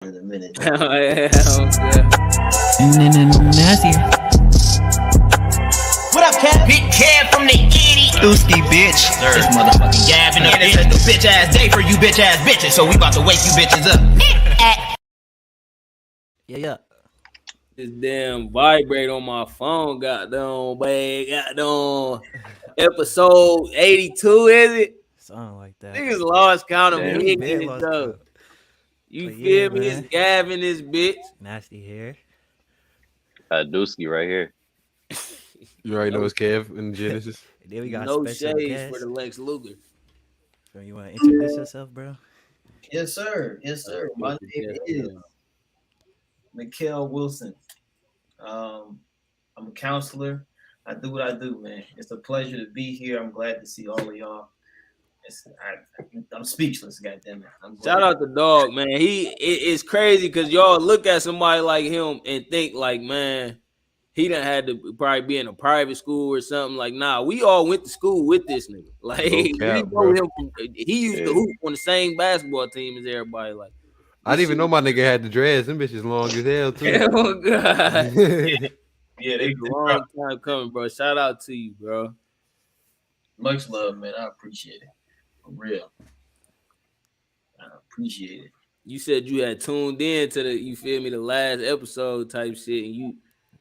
in a minute. Nasty. What up, Cat? Big Cat from the Kitty. Dooski, bitch. This motherfucking Gavin. And it's a new bitch ass day for you bitch ass bitches. So we about to wake you bitches up. Yeah. This damn vibrate on my phone. Goddamn, babe. Goddamn. Episode 82, is it? Something like that. Niggas lost count of Damn, me. been lost count. You But feel yeah, me? man. It's Gavin, this bitch. Nasty hair. Dooski right here. You already know it's Kev in Genesis. And then we got No special shades guest. for the Lex Luger. So you want to introduce yourself, bro? Yes, sir. Yes, sir. My name is Mikael Wilson. I'm a counselor. I do what I do, man. It's a pleasure to be here. I'm glad to see all of y'all. I'm speechless, goddammit. Shout out the dog, man. It's crazy because y'all look at somebody like him and think like, man, he done had to probably be in a private school or something. Like, nah, we all went to school with this nigga. Like, we know him. He used to hoop on the same basketball team as everybody. Like, I didn't even know my nigga had the dreads. Them bitches long as hell too. Oh god. Yeah, They a long time coming, bro. Shout out to you, bro. Much love, man. I appreciate it. For real. I appreciate it. You said you had tuned in to the last episode type shit, and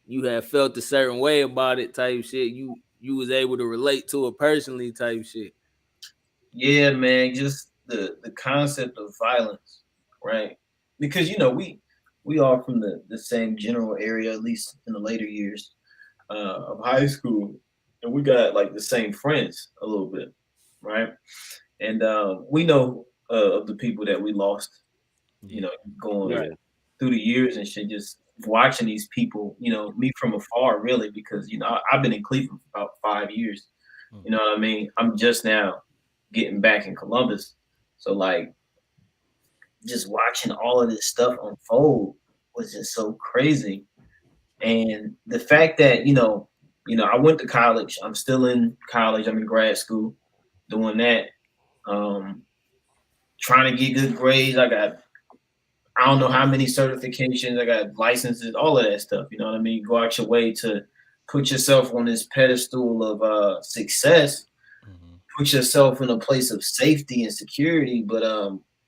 you had felt a certain way about it type shit. You was able to relate to it personally type shit. Yeah, man. Just the concept of violence, right? Because we are from the same general area, at least in the later years of high school, and we got like the same friends a little bit, right? And we know of the people that we lost, going through the years and shit. Just watching these people, me from afar, really, because I've been in Cleveland for about 5 years. You know what I mean? I'm just now getting back in Columbus, so like, just watching all of this stuff unfold was just so crazy. And the fact that, I went to college, I'm still in college, I'm in grad school doing that, trying to get good grades. I don't know how many certifications, I got licenses, all of that stuff. You know what I mean? Go out your way to put yourself on this pedestal of success, put yourself in a place of safety and security. But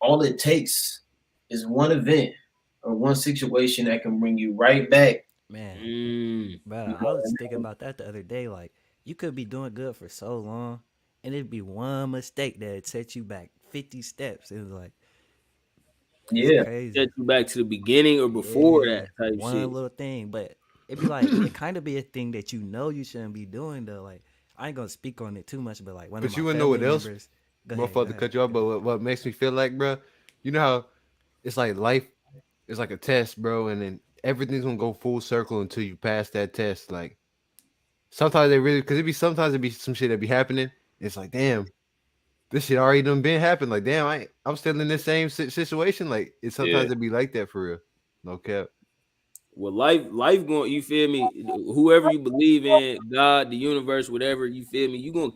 all it takes is one event or one situation that can bring you right back. Man, bro, I was thinking about that the other day. Like, you could be doing good for so long, and it'd be one mistake that set you back 50 steps. It was like, Yeah, crazy. Set you back to the beginning or before that type one shit. little thing, but it'd be like it kind of be a thing that you shouldn't be doing though. Like, I ain't gonna speak on it too much, but like But you wanna know what else? Motherfucker to cut you off, but what makes me feel like, bro, you know how it's like life is like a test, bro, and then everything's gonna go full circle until you pass that test. Like, sometimes sometimes it be some shit that be happening. It's like, damn, this shit already done been happening. Like, damn, I'm still in this same situation. Like, sometimes it be like that for real. No cap. Well, life going, you feel me? Whoever you believe in, God, the universe, whatever, you feel me? You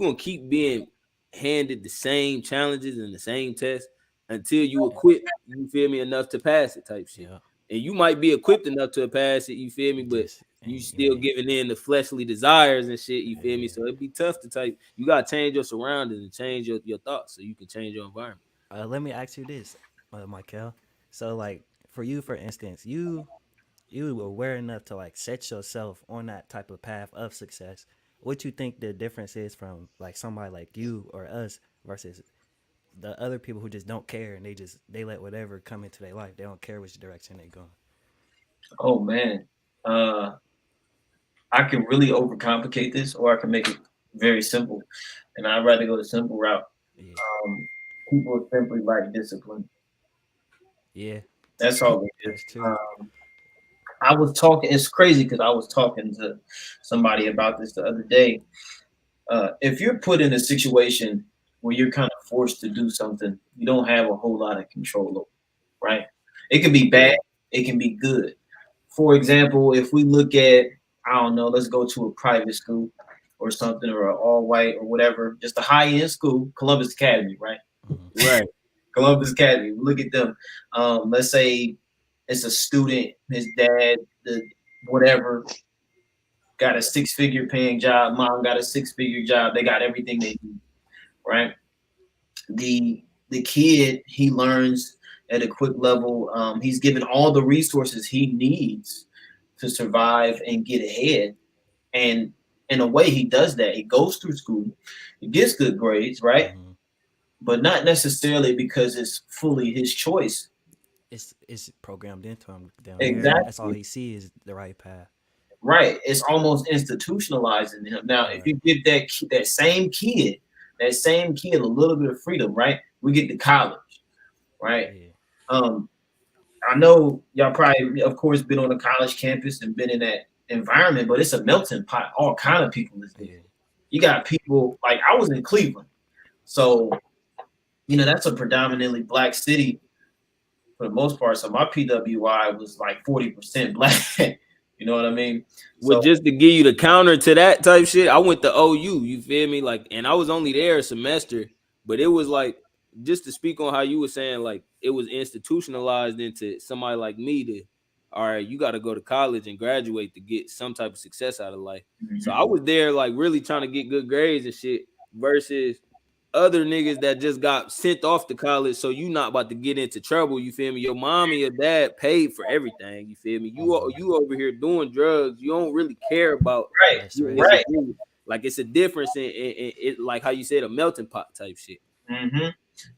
gonna keep being handed the same challenges and the same tests until you equip, you feel me, enough to pass it type shit. Yeah. And you might be equipped enough to pass it, you feel me, but you still giving in the fleshly desires and shit, you feel me? So it'd be tough to type. You gotta change your surroundings and change your thoughts so you can change your environment. Let me ask you this, Michael. So, like, for you, for instance, you were aware enough to like set yourself on that type of path of success. What you think the difference is from like somebody like you or us versus the other people who just don't care and they let whatever come into their life. They don't care which direction they going. Oh man, I can really overcomplicate this, or I can make it very simple, and I'd rather go the simple route. Yeah. People simply lack discipline. Yeah, That's all it is. that's true. I was talking. It's crazy because I was talking to somebody about this the other day. If you're put in a situation where you're kind of forced to do something, you don't have a whole lot of control over, right? It can be bad. It can be good. For example, if we look at, I don't know, let's go to a private school or something, or an all white or whatever, just a high end school, Columbus Academy, right? Right. Columbus Academy. Look at them. Let's say it's a student, his dad, whatever, got a 6-figure paying job. Mom got a 6-figure job. They got everything they need, right? The kid, he learns at a quick level. He's given all the resources he needs to survive and get ahead. And in a way, he does that. He goes through school, he gets good grades, right? Mm-hmm. But not necessarily because it's fully his choice. It's programmed into him down Exactly. there. That's all he sees is the right path. Right. It's almost institutionalizing him. Now, if you give that same kid a little bit of freedom, right? We get to college, right? Yeah. I know y'all probably, of course, been on a college campus and been in that environment, but it's a melting pot. All kind of people is there. Yeah. You got people like I was in Cleveland, so that's a predominantly black city for the most part. So my PWI was like 40% black. You know what I mean? Well, just to give you the counter to that type shit, I went to OU. You feel me? Like, and I was only there a semester, but it was like, just to speak on how you were saying, like it was institutionalized into somebody like me to, all right, you got to go to college and graduate to get some type of success out of life. Mm-hmm. So I was there like really trying to get good grades and shit versus other niggas that just got sent off to college. So you not about to get into trouble. You feel me? Your mom and your dad paid for everything. You feel me? You over here doing drugs. You don't really care about right. Like it's a difference in it, like how you said, a melting pot type shit. Mm-hmm.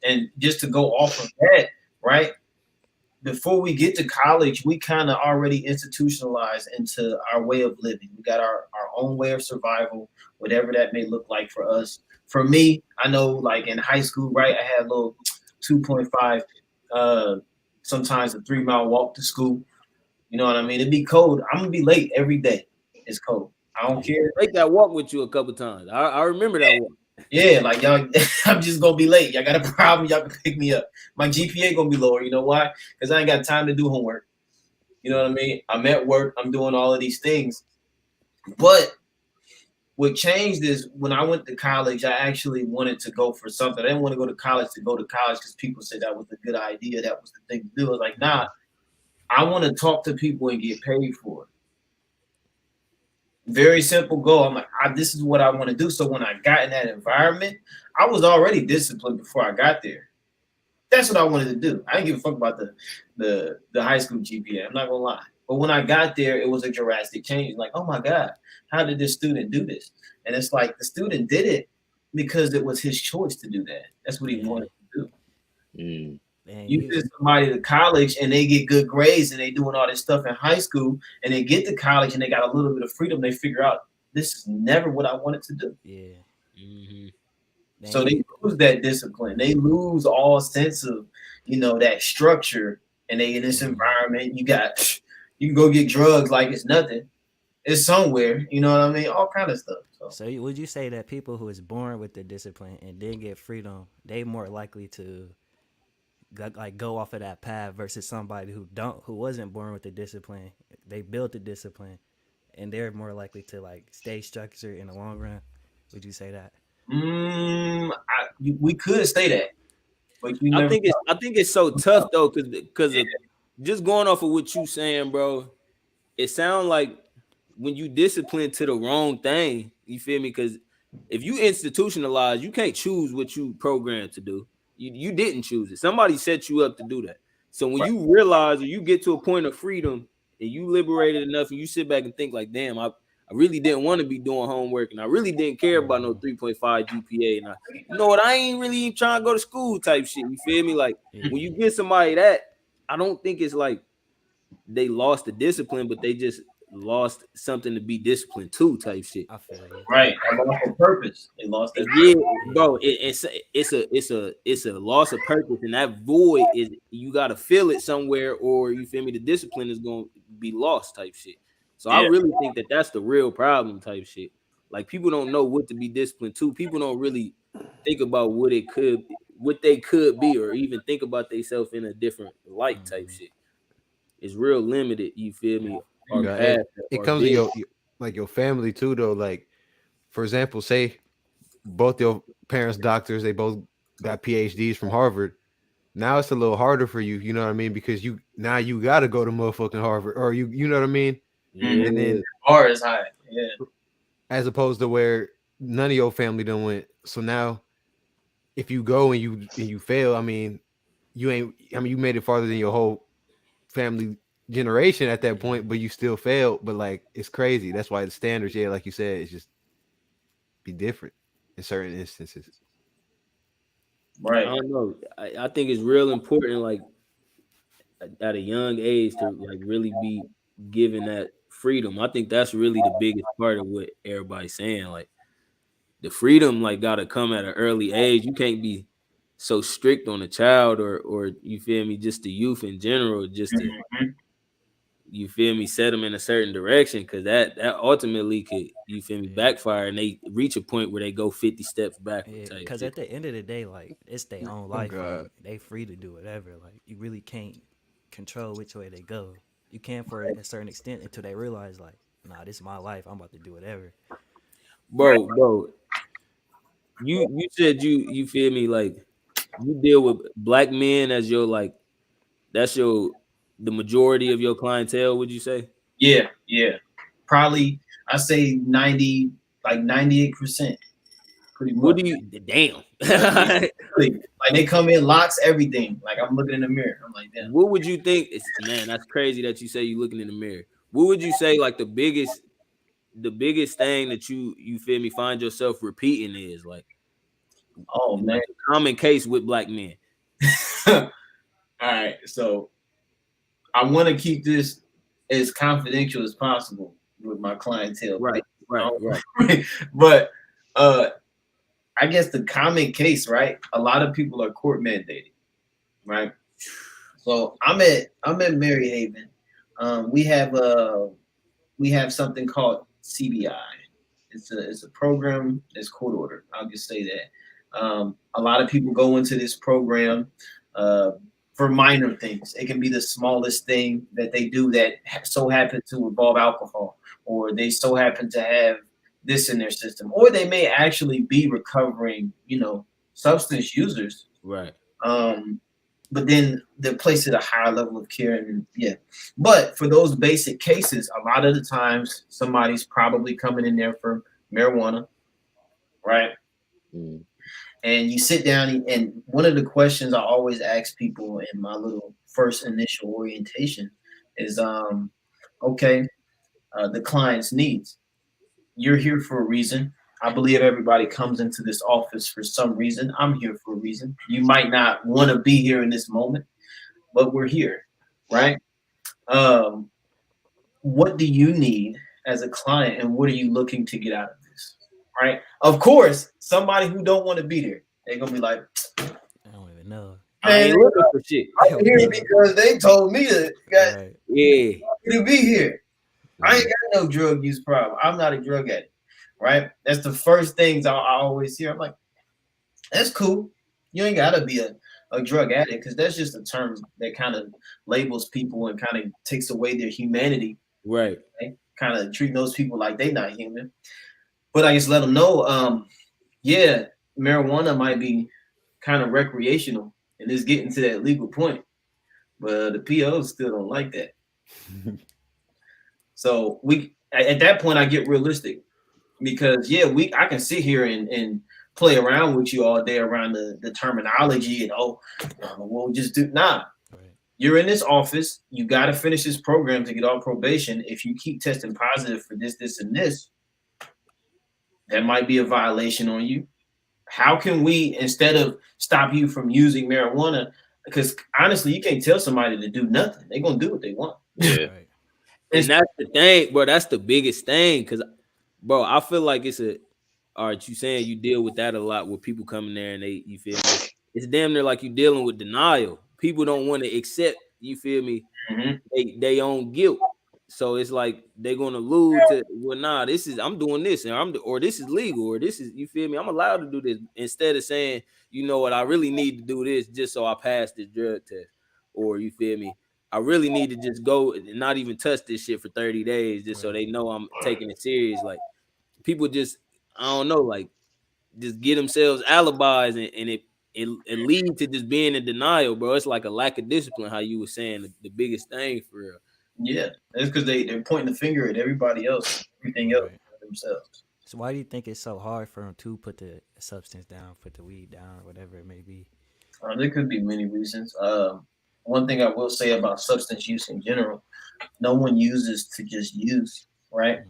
And just to go off of that, right? Before we get to college, we kind of already institutionalized into our way of living. We got our own way of survival, whatever that may look like for us. For me, I know like in high school, right, I had a little 2.5, sometimes a 3-mile walk to school. You know what I mean? It'd be cold. I'm going to be late every day. It's cold. I don't care. Take that walk with you a couple times. I remember that walk. Yeah, like y'all, I'm just gonna be late. Y'all got a problem, y'all can pick me up. My GPA gonna be lower. You know why? Because I ain't got time to do homework. You know what I mean? I'm at work, I'm doing all of these things. But what changed is when I went to college, I actually wanted to go for something. I didn't want to go to college because people said that was a good idea. That was the thing to do. I was like, nah, I want to talk to people and get paid for it. Very simple goal. I'm like, this is what I want to do. So when I got in that environment, I was already disciplined before I got there. That's what I wanted to do. I didn't give a fuck about the high school GPA. I'm not gonna lie. But when I got there, it was a drastic change. Like, oh my God, how did this student do this? And it's like the student did it because it was his choice to do that. That's what he wanted to do. Mm. You send somebody to college and they get good grades and they doing all this stuff in high school and they get to college and they got a little bit of freedom. They figure out this is never what I wanted to do. Yeah. Mm-hmm. So they lose that discipline. They lose all sense of, that structure. And they in this environment, you can go get drugs like it's nothing. It's somewhere, you know what I mean? All kind of stuff. So would you say that people who is born with the discipline and then get freedom, they more likely to like go off of that path versus somebody who wasn't born with the discipline? They built the discipline and they're more likely to like stay structured in the long run. Would you say that? We could say that, but I think it's so tough though, because just going off of what you saying, bro. It sounds like when you discipline to the wrong thing, you feel me? Because if you institutionalize, you can't choose what you programmed to do. You didn't choose it. Somebody set you up to do that. So when you realize or you get to a point of freedom and you liberated enough and you sit back and think like, damn, I really didn't want to be doing homework and I really didn't care about no 3.5 GPA. And I ain't really trying to go to school type shit. You feel me? Like when you get somebody that, I don't think it's like they lost the discipline, but they just lost something to be disciplined to type shit. I feel it. Right. I lost on purpose. They lost that. Yeah, bro. It's a loss of purpose, and that void is you gotta feel it somewhere, or you feel me? The discipline is gonna be lost type shit. So I really think that that's the real problem type shit. Like people don't know what to be disciplined to. People don't really think about what they could be, or even think about themselves in a different light type shit. It's real limited. You feel me? It comes to your family too, though. Like, for example, say both your parents doctors, they both got PhDs from Harvard. Now it's a little harder for you, you know what I mean? Because you gotta go to motherfucking Harvard, or you know what I mean? Yeah. And then Bar is high. Yeah. as opposed to where none of your family done went. So now if you go and you fail, I mean, you made it farther than your whole family generation at that point, but you still failed. But like it's crazy. That's why the standards, yeah, like you said, it's just be different in certain instances. I Right. don't know. I think it's real important, like at a young age, to like really be given that freedom. I think that's really the biggest part of what everybody's saying. Like the freedom, like, gotta come at an early age. You can't be so strict on a child, or you feel me, just the youth in general, just to, Mhm. you feel me, set them in a certain direction, because that ultimately could, you feel me, backfire, and they reach a point where they go 50 steps backward. Yeah, Type because shit. at the end of the day, like it's their own Oh life. God. Like, they free to do whatever. Like you really can't control which way they go. You can for a certain extent until they realize, like, nah, this is my life. I'm about to do whatever. Bro, you said you feel me, like you deal with black men as your, like, that's your, the majority of your clientele, would you say? Yeah. Yeah. Probably I say 90, like 98%, pretty What much. do you, damn. Really. Like they come in, locks, everything. Like I'm looking in the mirror. I'm like, damn. What would you think is, man, that's crazy that you say you looking in the mirror. What would you say, like, the biggest thing that you feel me, find yourself repeating is, like Oh man. a common case with black men? All right. So I want to keep this as confidential as possible with my clientele. Right. But I guess the common case, right? A lot of people are court mandated, right? So I'm at Mary Haven. We have something called CBI. It's a program that's court ordered. I'll just say that. A lot of people go into this program uh, for minor things. It can be the smallest thing that they do that so happen to involve alcohol, or they so happen to have this in their system, or they may actually be recovering, substance users. Right. But then they're placed at a higher level of care, and yeah. But for those basic cases, a lot of the times somebody's probably coming in there for marijuana, right? Mm. And you sit down, and one of the questions I always ask people in my little first initial orientation is, okay, the client's needs. You're here for a reason. I believe everybody comes into this office for some reason. I'm here for a reason. You might not want to be here in this moment, but we're here, right? Um, what do you need as a client, and what are you looking to get out of this, right? Of course, somebody who don't want to be there, they're gonna be like, I don't even know. I ain't looking for shit. I'm here because they told me Right. Yeah. to be here. I ain't got no drug use problem. I'm not a drug addict, right? That's the first things I always hear. I'm like, that's cool. You ain't gotta be a drug addict, because that's just a term that kind of labels people and kind of takes away their humanity. Right. Right? Kind of treating those people like they not human. But I just let them know, yeah, marijuana might be kind of recreational and it's getting to that legal point, but the POs still don't like that. So at that point I get realistic, because yeah, I can sit here and play around with you all day around the terminology and we'll just do nah. Right. You're in this office, you got to finish this program to get off probation. If you keep testing positive for this, and this, that might be a violation on you. How can we, instead of stop you from using marijuana, because honestly, you can't tell somebody to do nothing. They're going to do what they want. Yeah. Right. And that's the thing, bro. That's the biggest thing. Because, bro, I feel like all right, you saying you deal with that a lot, with people coming there and you feel me? It's damn near like you dealing with denial. People don't want to accept, you feel me, they own guilt. So it's like they're gonna lose to, well, nah, I'm doing this, and or this is legal, or this is, you feel me, I'm allowed to do this, instead of saying, you know what, I really need to do this just so I pass this drug test, or you feel me, I really need to just go and not even touch this shit for 30 days just so they know I'm taking it serious. Like, people just, I don't know, like, just get themselves alibis, and it leads to just being in denial, bro. It's like a lack of discipline. How you were saying the biggest thing for real. Yeah, it's because they're pointing the finger at everybody else, everything else Right. but themselves. So why do you think it's so hard for them to put the substance down, put the weed down, or whatever it may be? There could be many reasons. One thing I will say about substance use in general, no one uses to just use, right?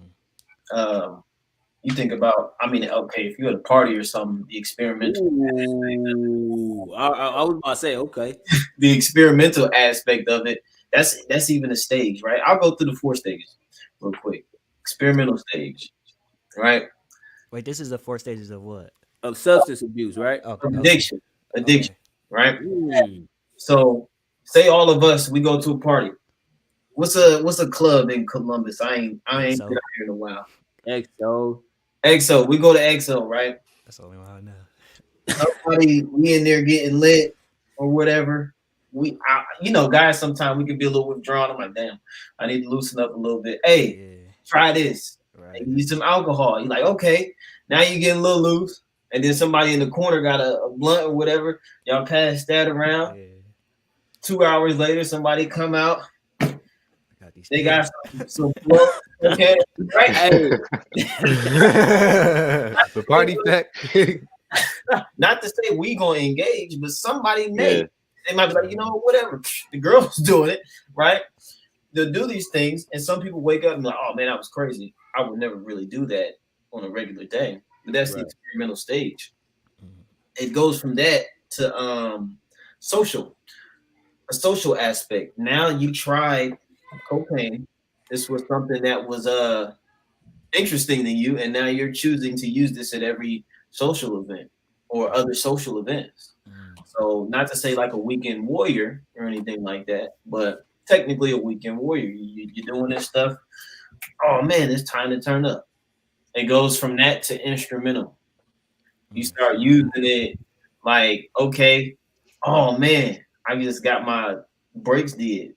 You think about, I mean, okay, if you're at a party or something, the experimental, Ooh, I was about to say, okay. the experimental aspect of it, that's even a stage, right? I'll go through the 4 stages real quick. Experimental stage, right? Wait, this is the 4 stages of what? Of substance abuse, right? Okay. Addiction, Okay. right? Mm. So say all of us, we go to a party. What's a club in Columbus? I ain't been So out here in a while. XO. EXO, we go to EXO, right? that's the only one I know. Somebody, we in there getting lit or whatever. Guys, sometimes we can be a little withdrawn. I'm like, damn, I need to loosen up a little bit. Hey, Yeah. try this. Right. And use some alcohol. You're like, okay, now you're getting a little loose. And then somebody in the corner got a blunt or whatever. Y'all pass that around. Yeah. 2 hours later, somebody come out. I got these They things. got some flow. Okay, right? Hey, The party pack. Not to say we gonna engage, but somebody may. Yeah. They might be like, whatever. The girl's doing it, right? They'll do these things, and some people wake up and be like, oh man, that was crazy. I would never really do that on a regular day. But that's the Right. experimental stage. It goes from that to social, a social aspect. Now you tried cocaine. This was something that was interesting to you, and now you're choosing to use this at every social event or other social events. So not to say like a weekend warrior or anything like that, but technically a weekend warrior. You're doing this stuff. Oh man, it's time to turn up. It goes from that to instrumental. You start using it like, okay, oh man, I just got my brakes did.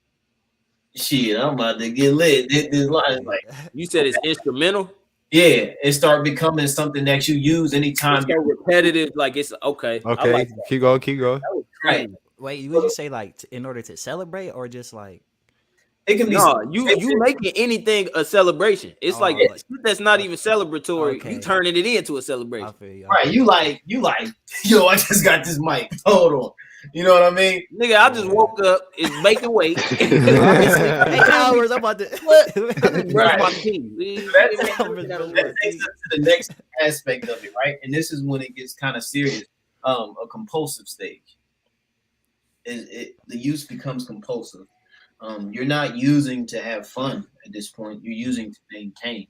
Shit, I'm about to get lit. This line is like, you said it's instrumental. yeah, it start becoming something that you use anytime It's so repetitive, like it's okay. I Okay, like that. keep going, keep going. That was Right. crazy. Wait, would you say like in order to celebrate or just like it can be. No, you making anything a celebration. It's like Oh, shit that's not even celebratory. Okay. You turning it into a I celebration. feel you. Right, you like, yo, I just got this mic. Hold on. You know what I mean? Nigga, I just woke up. It's making weight. I've been sleeping 8 hours. I'm about to What? what? Brush my teeth. That takes us to the next aspect of it, right? And this is when it gets kind of serious. A compulsive stage. The use becomes compulsive. You're not using to have fun at this point. You're using to maintain.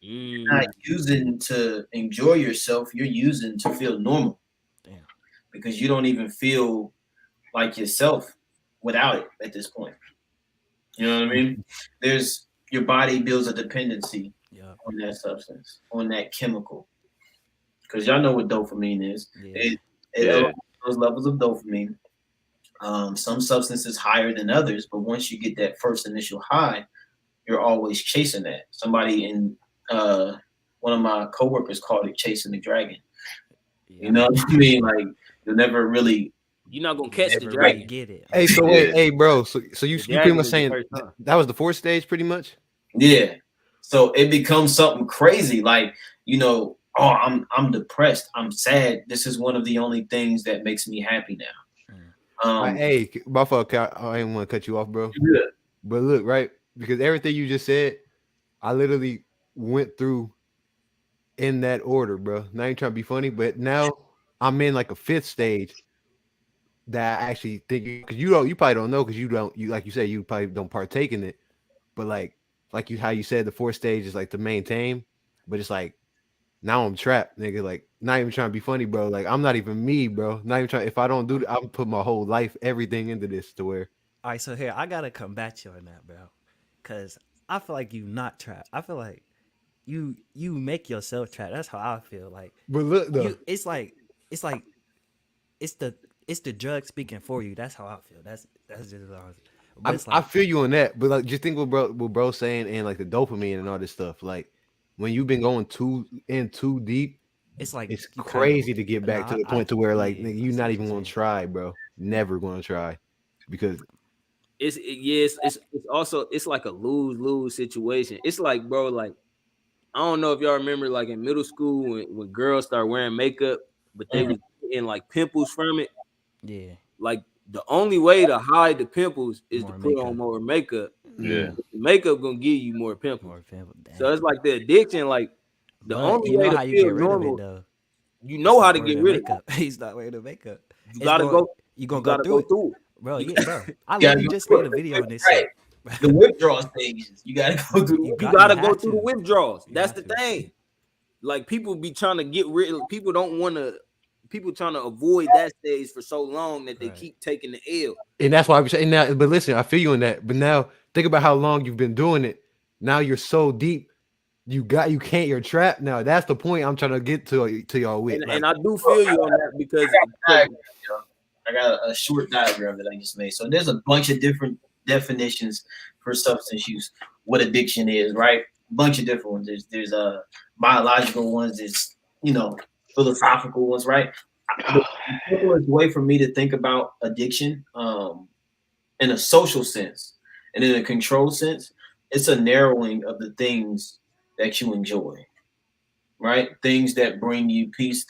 You're not using to enjoy yourself. You're using to feel normal. Damn. Because you don't even feel like yourself without it at this point. You know what I mean? Your body builds a dependency Yeah. on that substance, on that chemical. Because y'all know what dopamine is. Yeah. It those levels of dopamine. Some substances higher than others, but once you get that first initial high, you're always chasing that. Somebody in one of my coworkers called it chasing the dragon. Yeah. You know what I mean? Like you'll never really. You're not gonna catch the Never dragon. really get it. Hey, so wait, hey, bro. So you The pretty dragon much is the saying first time. that was the 4th stage, pretty much. Yeah. So it becomes something crazy. Like, oh, I'm depressed. I'm sad. This is one of the only things that makes me happy now. Hey, my fault. I didn't want to cut you off, bro. Yeah. But look, right, because everything you just said, I literally went through in that order, bro. Not even trying to be funny, but now I'm in like a 5th stage that I actually think because you probably don't know because you like you said you probably don't partake in it, but like how you said the 4th stage is like to maintain, but it's like now I'm trapped, nigga. Like not even trying to be funny, bro. Like I'm not even me, bro. Not even trying. If I don't do that, I'm put my whole life, everything into this to where. All right, so here I gotta combat you on that, bro, because I feel like you not trapped. I feel like you make yourself trapped. That's how I feel. Like, But look though, it's the drug speaking for you. That's how I feel. That's just but it's I like, feel you on that. But like, just think what bro saying and like the dopamine and all this stuff. Like when you've been going too deep, it's like It's you kinda- crazy to get back Nah, to the I- point to where like yeah, nigga, I you're see not what even you're gonna saying. try, bro. Never gonna try because It's also it's like a lose situation. It's like, bro, like I don't know if y'all remember, like in middle school when girls start wearing makeup, but they was getting like pimples from it. Yeah, Like the only way to hide the pimples is More to put makeup. on more makeup. Yeah. The makeup gonna give you more pimples. more pimple. So it's like the addiction. Like the But only you way know to how you feel get rid normal, of it though. you You know how stop to wearing get the rid of it. makeup. You stop wearing the makeup. You It's gotta going- go. You gonna You go gotta through go it, through it. bro. You Yeah, bro. I gotta literally go just through made it. a video on this Right. shit. The withdrawal stages. You gotta go through. You You gotta go have through the to. withdrawals. You That's have the to. thing. Like people be trying to get rid. People don't want to. People trying to avoid that stage for so long that they Right. keep taking the L. and that's why I was saying now. But listen, I feel you on that. But now think about how long you've been doing it. Now you're so deep. You can't. You're trapped now. That's the point I'm trying to get to y'all with. And I do feel you on that because I got a short diagram that I just made. So there's a bunch of different definitions for substance use. What addiction is, right? Bunch of different ones. There's biological ones. There's philosophical ones, right? The simplest way for me to think about addiction, in a social sense and in a control sense, it's a narrowing of the things that you enjoy, right? Things that bring you peace,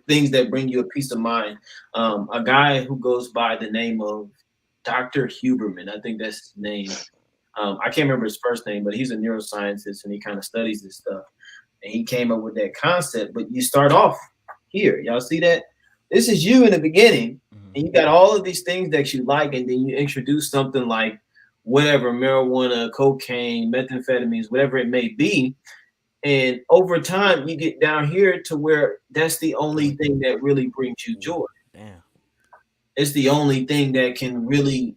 things that bring you a peace of mind. A guy who goes by the name of Dr. Huberman, I think that's his name. I can't remember his first name, but he's a neuroscientist and he kind of studies this stuff. And he came up with that concept. But you start off here. Y'all see that? This is you in the beginning, and you got all of these things that you like, and then you introduce something like whatever, marijuana, cocaine, methamphetamines, whatever it may be. And over time, you get down here to where that's the only thing that really brings you joy. Damn. It's the only thing that can really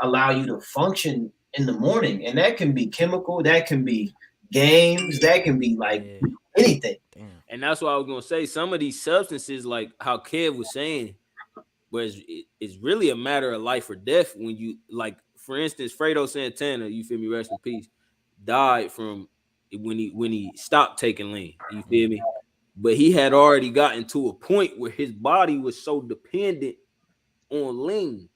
allow you to function in the morning. And that can be chemical, that can be games, that can be like anything. Damn. and that's what I was gonna say. Some of these substances, like how Kev was saying, whereas it's really a matter of life or death. When you like, for instance, Fredo Santana, you feel me, rest in peace, died from when he stopped taking lean. You feel me? But he had already gotten to a point where his body was so dependent on lean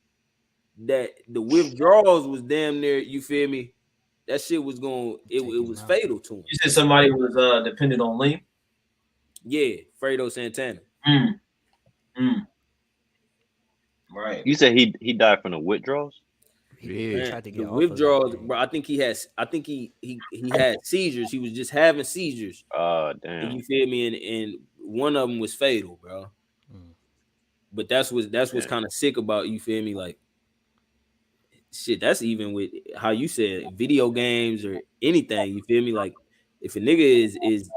that the withdrawals was damn near. You feel me? That shit was going. It was fatal to him. You said somebody was dependent on lean? Yeah, Fredo Santana. Right. You said he died from the withdrawals? Yeah. Man, tried to the get off of withdrawals, that. bro. I think he had seizures. He was just having seizures. Oh And damn. you feel me? And one of them was fatal, bro. But that's what's kind of sick about, you feel me? Like shit, that's even with how you said video games or anything. You feel me? Like if a nigga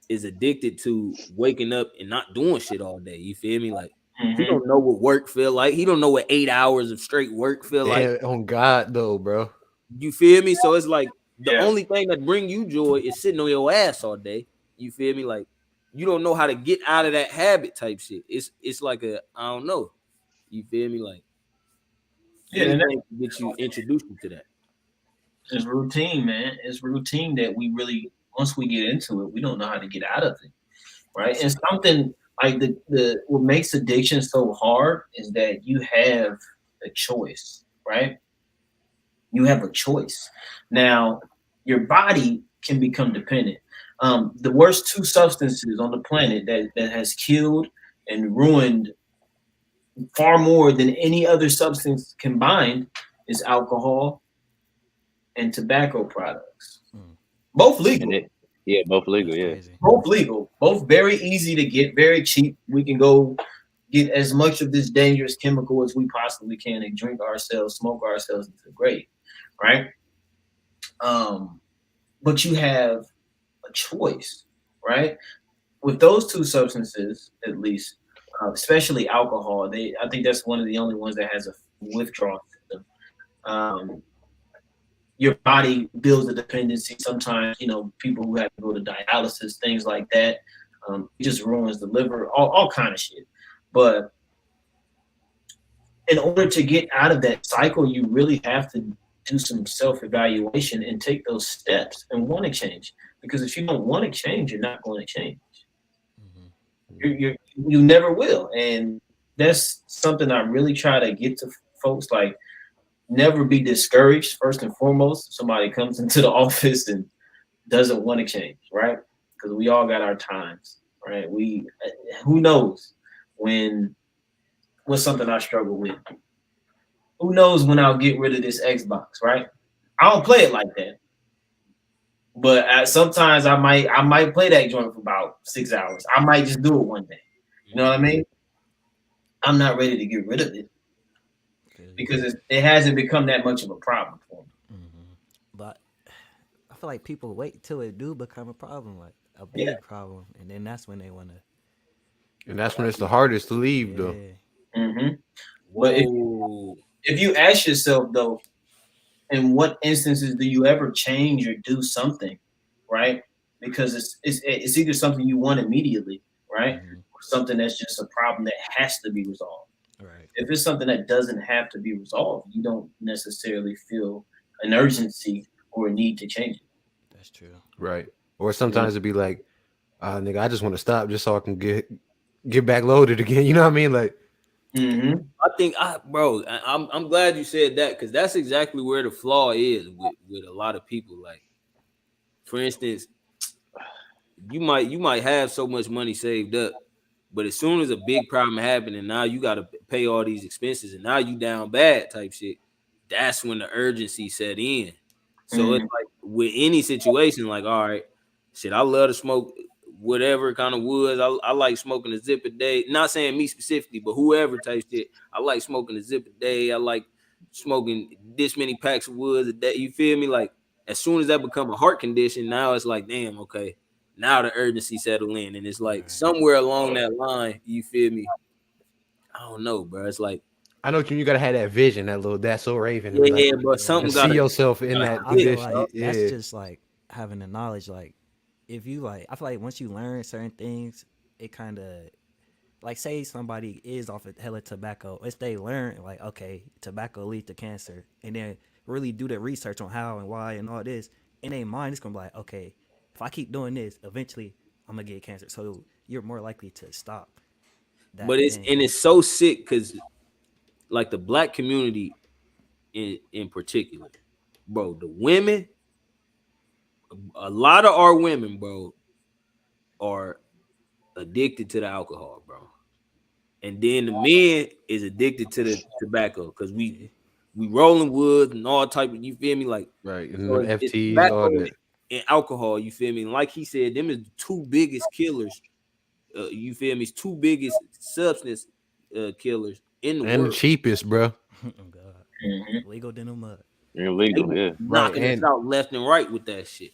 is addicted to waking up and not doing shit all day, you feel me? Like he don't know what work feel like. He don't know what 8 hours of straight work feel like. Yeah, on God though, bro. You feel me? So it's like the Yeah. only thing that bring you joy is sitting on your ass all day. You feel me? Like you don't know how to get out of that habit type shit. It's like I don't know. You feel me? Like Yeah, and anything to get you introduced to that. it's routine, man. It's routine that we really, once we get into it, we don't know how to get out of it, right? And something like the what makes addiction so hard is that you have a choice, right? You have a choice. Now, your body can become dependent. The worst two substances on the planet that has killed and ruined far more than any other substance combined is alcohol and tobacco products. Both legal. Both legal, yeah. Crazy. Both legal. Both very easy to get, very cheap. We can go get as much of this dangerous chemical as we possibly can and drink ourselves, smoke ourselves into the grave, right? But you have a choice, right? With those two substances, at least, especially alcohol, I think that's one of the only ones that has a withdrawal system. Your body builds a dependency. Sometimes, people who have to go to dialysis, things like that, it just ruins the liver, all kind of shit. But in order to get out of that cycle, you really have to do some self-evaluation and take those steps and want to change. Because if you don't want to change, you're not going to change. You never will. And that's something I really try to get to folks. Like, never be discouraged. First and foremost, somebody comes into the office and doesn't want to change, right? Because we all got our times, right? Who knows when what's something I struggle with. Who knows when I'll get rid of this Xbox, right? I don't play it like that, but sometimes I might play that joint for about 6 hours. I might just do it one day. You know what I mean? I'm not ready to get rid of it because it hasn't become that much of a problem for me. But I feel like people wait till it do become a problem, like a big problem, and then that's when they want to. And that's when it's the hardest to leave, though. Mm-hmm. But if you ask yourself, though, in what instances do you ever change or do something, right? Because it's either something you want immediately, right, or something that's just a problem that has to be resolved. Right. If it's something that doesn't have to be resolved, you don't necessarily feel an urgency or a need to change it. That's true. Right. Or sometimes it'd be like, nigga, I just want to stop just so I can get back loaded again. You know what I mean? Like, I think, I'm glad you said that, because that's exactly where the flaw is with a lot of people. Like, for instance, you might have so much money saved up, but as soon as a big problem happens and now you got to pay all these expenses and now you down bad type shit, that's when the urgency set in. So it's like with any situation, like, all right, shit, I love to smoke whatever kind of woods. I like smoking a zip a day. Not saying me specifically, but whoever type shit. I like smoking a zip a day. I like smoking this many packs of woods a day. You feel me? Like, as soon as that become a heart condition, now it's like, damn, okay. Now the urgency settle in, and it's like somewhere along that line, you feel me? I don't know, bro. It's like, I know you gotta have that vision, that's so Raven. Yeah, but something gotta see yourself in that condition. Like, that's just like having the knowledge. Like, if you like, I feel like once you learn certain things, it kind of like, say somebody is off of hella tobacco, if they learn like, okay, tobacco leads to cancer, and then really do the research on how and why and all this, in their mind, it's gonna be like, okay, if I keep doing this, eventually I'm gonna get cancer. So you're more likely to stop. But it's so sick because, like, the black community in particular, bro, the women, a lot of our women, bro, are addicted to the alcohol, bro. And then the men is addicted to the tobacco because we rolling woods and all type of, you feel me? Like, right, and so FTs, all that. And alcohol, you feel me? And like he said, them is the two biggest killers. You feel me? It's two biggest substance killers in the world. And the cheapest, bro. Oh God. Legal than a mud. Illegal, yeah. Knocking us out left and right with that shit.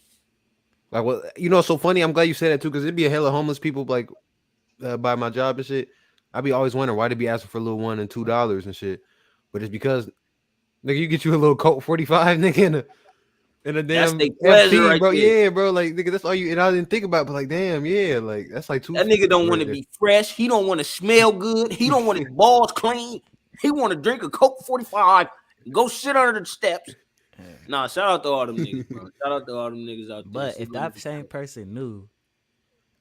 Like, well, you know, it's so funny. I'm glad you said that too, because it'd be a hella homeless people like by my job and shit. I'd be always wondering why they be asking for a little $1 and $2 and shit. But it's because, nigga, you get you a little Colt 45, nigga, and a damn FT, right, bro. There. Yeah, bro. Like, nigga, that's all you. And I didn't think about it, but like, damn, yeah, like that's like two. That nigga don't want to be fresh. He don't want to smell good. He don't want his balls clean. He want to drink a Coke 45 and go sit under the steps. Nah, shout out to all them niggas, bro. Shout out to all them niggas out there. But if that same person knew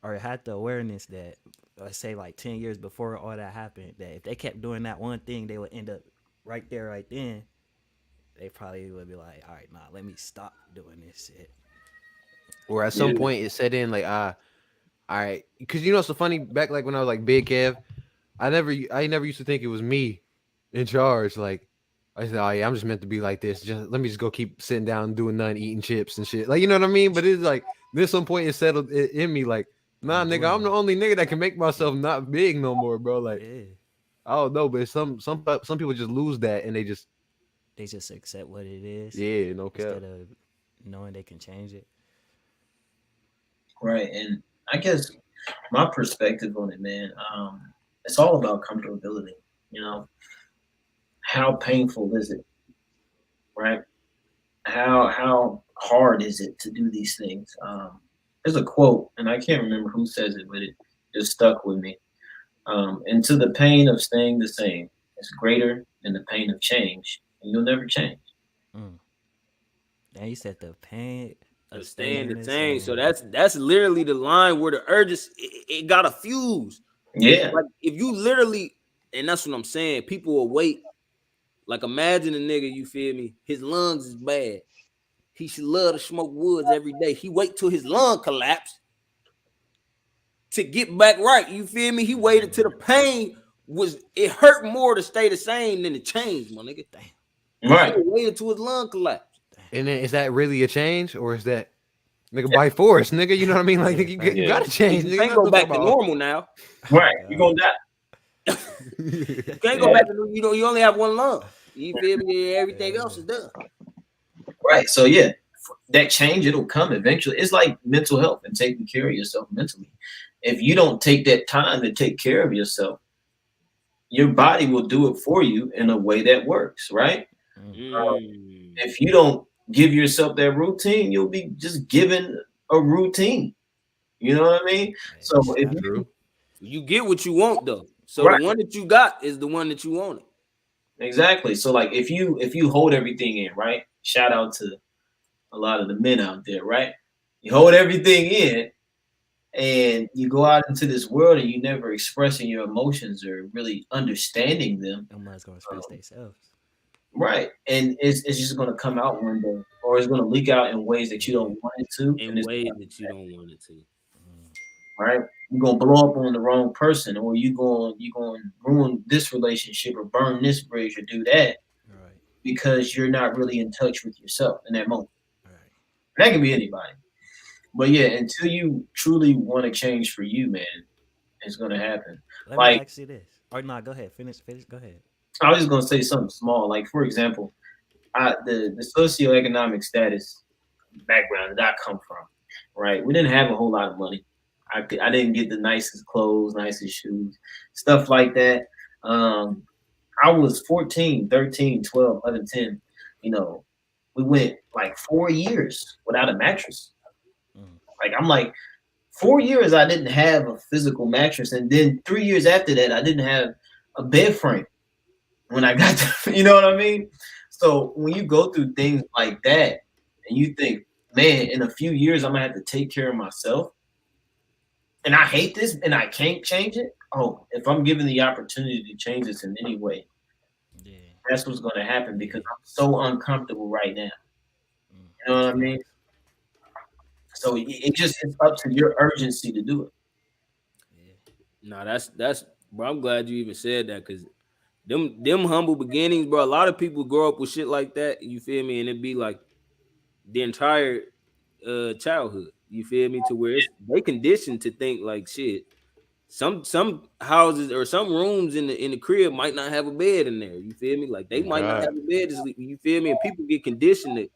or had the awareness that, let's say, like 10 years before all that happened, that if they kept doing that one thing, they would end up right there, right then. They probably would be like, all right, nah, let me stop doing this shit. Or at some point it set in like, all right, because you know, it's so funny. Back like when I was like Big Kev, I never used to think it was me in charge. Like, I said, oh yeah, I'm just meant to be like this. Just let me just go keep sitting down, doing nothing, eating chips and shit. Like, you know what I mean? But it's like, there's some point it settled in me. Like, nah, nigga, I'm the only nigga that can make myself not big no more, bro. Like, I don't know, but some people just lose that and they just accept what it is. Yeah, no cap. Instead of knowing they can change it. Right, and I guess my perspective on it, man, it's all about comfortability. You know, how painful is it, right? How hard is it to do these things? There's a quote, and I can't remember who says it, but it just stuck with me. And to the pain of staying the same is greater than the pain of change, and you'll never change. And you said the pain staying the same. So that's literally the line where the urgency it got a fuse. Yeah. Like if you literally, and that's what I'm saying, people will wait. Like imagine a nigga, you feel me? His lungs is bad. He should love to smoke woods every day. He wait till his lung collapse to get back right. You feel me? He waited till the pain it hurt more to stay the same than to change, my nigga. Damn. Right. He waited till his lung collapse. And then is that really a change, or is that nigga by force, nigga? You know what I mean? Like nigga, you gotta change. You Nigga. can't go back to normal now. Right. You're gonna die. You can't go back to you only have one lung. You feel me? Everything else is done. Right. So yeah, that change, it'll come eventually. It's like mental health and taking care of yourself mentally. If you don't take that time to take care of yourself, your body will do it for you in a way that works, right? If you don't give yourself that routine, you'll be just given a routine. You know what I mean? So if you get what you want though. So right. The one that you got is the one that you wanted. Exactly. So like if you hold everything in, right? Shout out to a lot of the men out there, right? You hold everything in and you go out into this world and you never expressing your emotions or really understanding them. Nobody's gonna express themselves. Right. And it's just gonna come out one day, or it's gonna leak out in ways that you don't want it to. In ways that you don't want it to. Right? You're gonna blow up on the wrong person, or you're going ruin this relationship or burn this bridge or do that. Right. Because you're not really in touch with yourself in that moment. Right. That can be anybody. But yeah, until you truly want to change for you, man, it's gonna happen. Let me ask you this. Or no, go ahead. Finish. Go ahead. I was just gonna say something small. Like for example, the socioeconomic status background that I come from, right? We didn't have a whole lot of money. I didn't get the nicest clothes, nicest shoes, stuff like that. I was 14, 13, 12, 11, 10. You know, we went like 4 years without a mattress. Like I'm like 4 years I didn't have a physical mattress, and then 3 years after that I didn't have a bed frame. When I got to, you know what I mean? So when you go through things like that and you think, man, in a few years I'm gonna have to take care of myself, and I hate this and I can't change it. Oh, if I'm given the opportunity to change this in any way, that's what's gonna happen because I'm so uncomfortable right now. You know what I mean? So it just is up to your urgency to do it. No, that's bro. I'm glad you even said that because them humble beginnings, bro. A lot of people grow up with shit like that. You feel me? And it be like the entire childhood. You feel me? To where they conditioned to think like shit. Some houses or some rooms in the crib might not have a bed in there. You feel me? Like they might not have a bed to sleep. You feel me? And people get conditioned to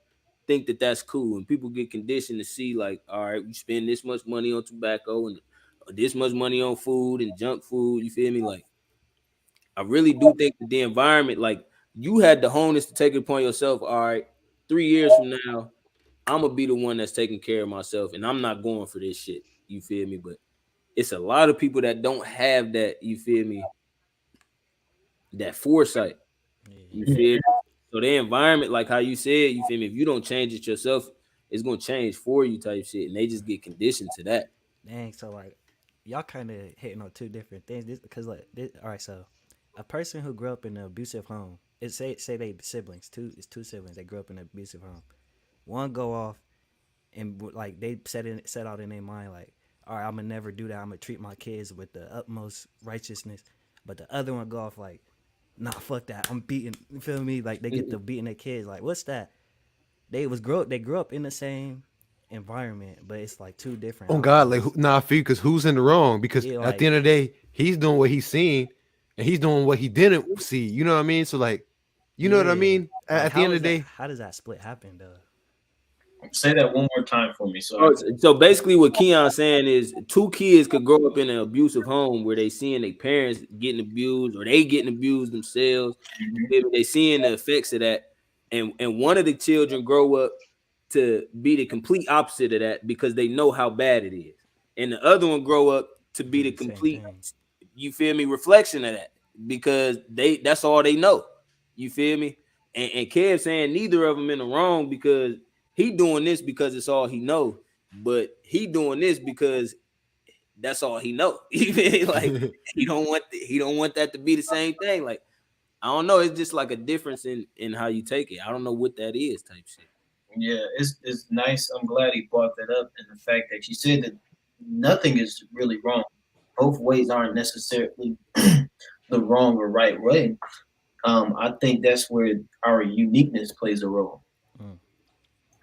think that that's cool, and people get conditioned to see like, all right, you spend this much money on tobacco and this much money on food and junk food. You feel me? Like, I really do think that the environment, like, you had the honest to take it upon yourself. All right, 3 years from now, I'm gonna be the one that's taking care of myself, and I'm not going for this shit. You feel me? But it's a lot of people that don't have that. You feel me? That foresight. You feel me? So the environment, like how you said, you feel me? If you don't change it yourself, it's gonna change for you, type shit, and they just get conditioned to that. Dang, so like y'all kind of hitting on two different things. Because like, all right, so a person who grew up in an abusive home, say they siblings, two siblings, they grew up in an abusive home. One go off and like they set out in their mind like, all right, I'm gonna never do that. I'm gonna treat my kids with the utmost righteousness. But the other one go off like, nah, fuck that. I'm beating. You feel me? Like they get to beating their kids. Like, what's that? They grew up in the same environment, but it's like two different. Oh God, like nah, for you, because who's in the wrong? Because yeah, at the end of the day, he's doing what he's seen, and he's doing what he didn't see. You know what I mean? So like, you know what I mean? At the end of the day, how does that split happen though? Say that one more time for me. So basically, what Keon's saying is, two kids could grow up in an abusive home where they seeing their parents getting abused or they getting abused themselves. Mm-hmm. They seeing the effects of that, and one of the children grow up to be the complete opposite of that because they know how bad it is, and the other one grow up to be the complete, you feel me, reflection of that because that's all they know. You feel me? And Kev saying neither of them in the wrong because he doing this because it's all he know, but he doing this because that's all he know. Like he don't want that to be the same thing. Like I don't know. It's just like a difference in how you take it. I don't know what that is, type shit. Yeah, it's nice. I'm glad he brought that up, and the fact that you said that nothing is really wrong. Both ways aren't necessarily the wrong or right way. I think that's where our uniqueness plays a role.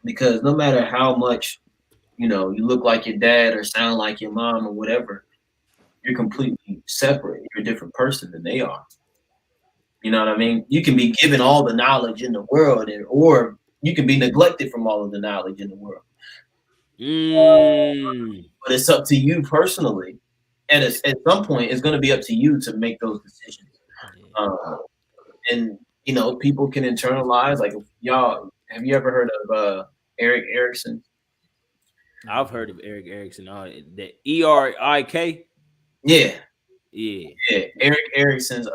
Because no matter how much you look like your dad or sound like your mom or whatever, you're completely separate. You're a different person than they are. You know what I mean? You can be given all the knowledge in the world, or you can be neglected from all of the knowledge in the world. But it's up to you personally. And at some point, it's going to be up to you to make those decisions. And people can internalize. Like, y'all, have you ever heard of Erik Erikson? I've heard of Erik Erikson. The ERIK. Yeah. Yeah. Erik Erikson's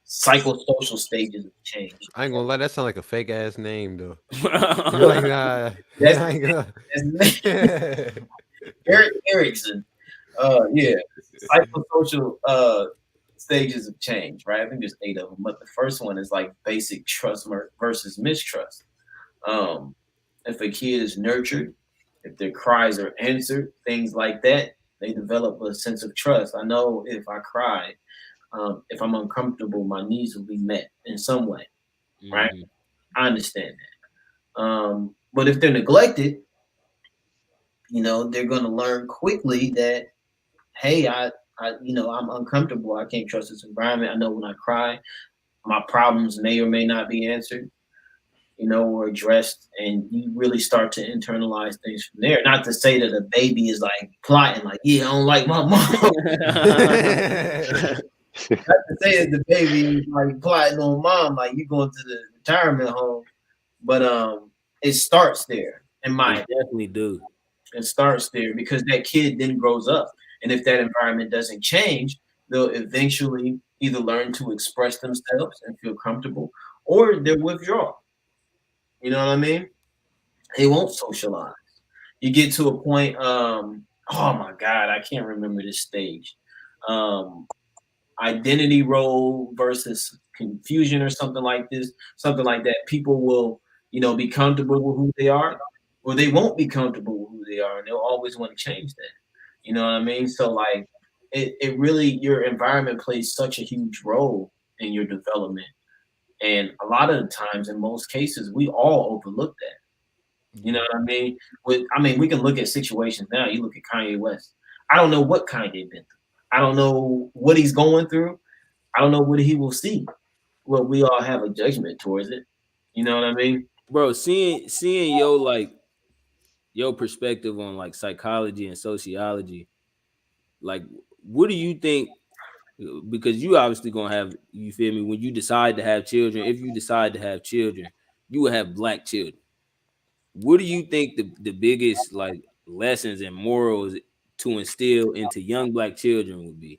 psychosocial stages of change. I ain't gonna lie, that sounds like a fake ass name though. Like, nah, Erik Erikson. Psychosocial stages of change, right? I think there's 8 of them, but the first one is like basic trust versus mistrust. If a kid is nurtured, if their cries are answered, things like that, they develop a sense of trust. I know if I cry, if I'm uncomfortable, my needs will be met in some way, right? I understand that. But if they're neglected, they're going to learn quickly that, hey, I'm uncomfortable. I can't trust this environment. I know when I cry, my problems may or may not be answered, or addressed, and you really start to internalize things from there. Not to say that a baby is like plotting, like, yeah, I don't like my mom. Not to say that the baby is like plotting on mom, like you going to the retirement home, but it starts there. Definitely do. It starts there because that kid then grows up, and if that environment doesn't change, they'll eventually either learn to express themselves and feel comfortable, or they'll withdraw. You know what I mean? They won't socialize. You get to a point. Oh my God, I can't remember this stage. Identity role versus confusion or something like this, something like that. People will, be comfortable with who they are, or they won't be comfortable with who they are, and they'll always want to change that. You know what I mean? So like, it really, your environment plays such a huge role in your development, and a lot of the times, in most cases, we all overlook that. You know what I mean? We can look at situations now. You look at Kanye West. I don't know what Kanye been through. I don't know what he's going through. I don't know what he will see. Well, we all have a judgment towards it. You know what I mean? Bro, seeing your perspective on like psychology and sociology, like what do you think? Because you obviously gonna have, you feel me, when you decide to have children, if you decide to have children, you will have black children. What do you think the biggest like lessons and morals to instill into young black children would be?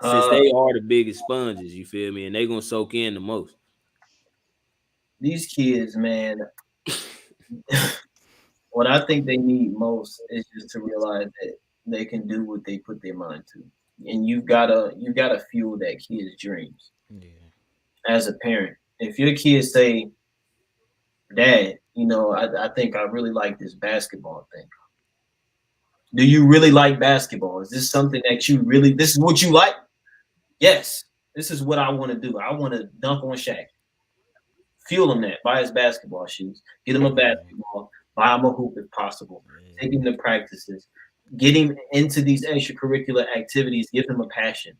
Since they are the biggest sponges, you feel me, and they gonna soak in the most. These kids, man, what I think they need most is just to realize that they can do what they put their mind to, and you gotta fuel that kid's dreams. Yeah. As a parent, if your kids say, "Dad, I think I really like this basketball thing." Do you really like basketball? Is this something that this is what you like? Yes, this is what I want to do. I want to dunk on Shaq. Fuel him that. Buy his basketball shoes. Get him a basketball. Buy him a hoop if possible. Take him to practices. Get him into these extracurricular activities. Give him a passion.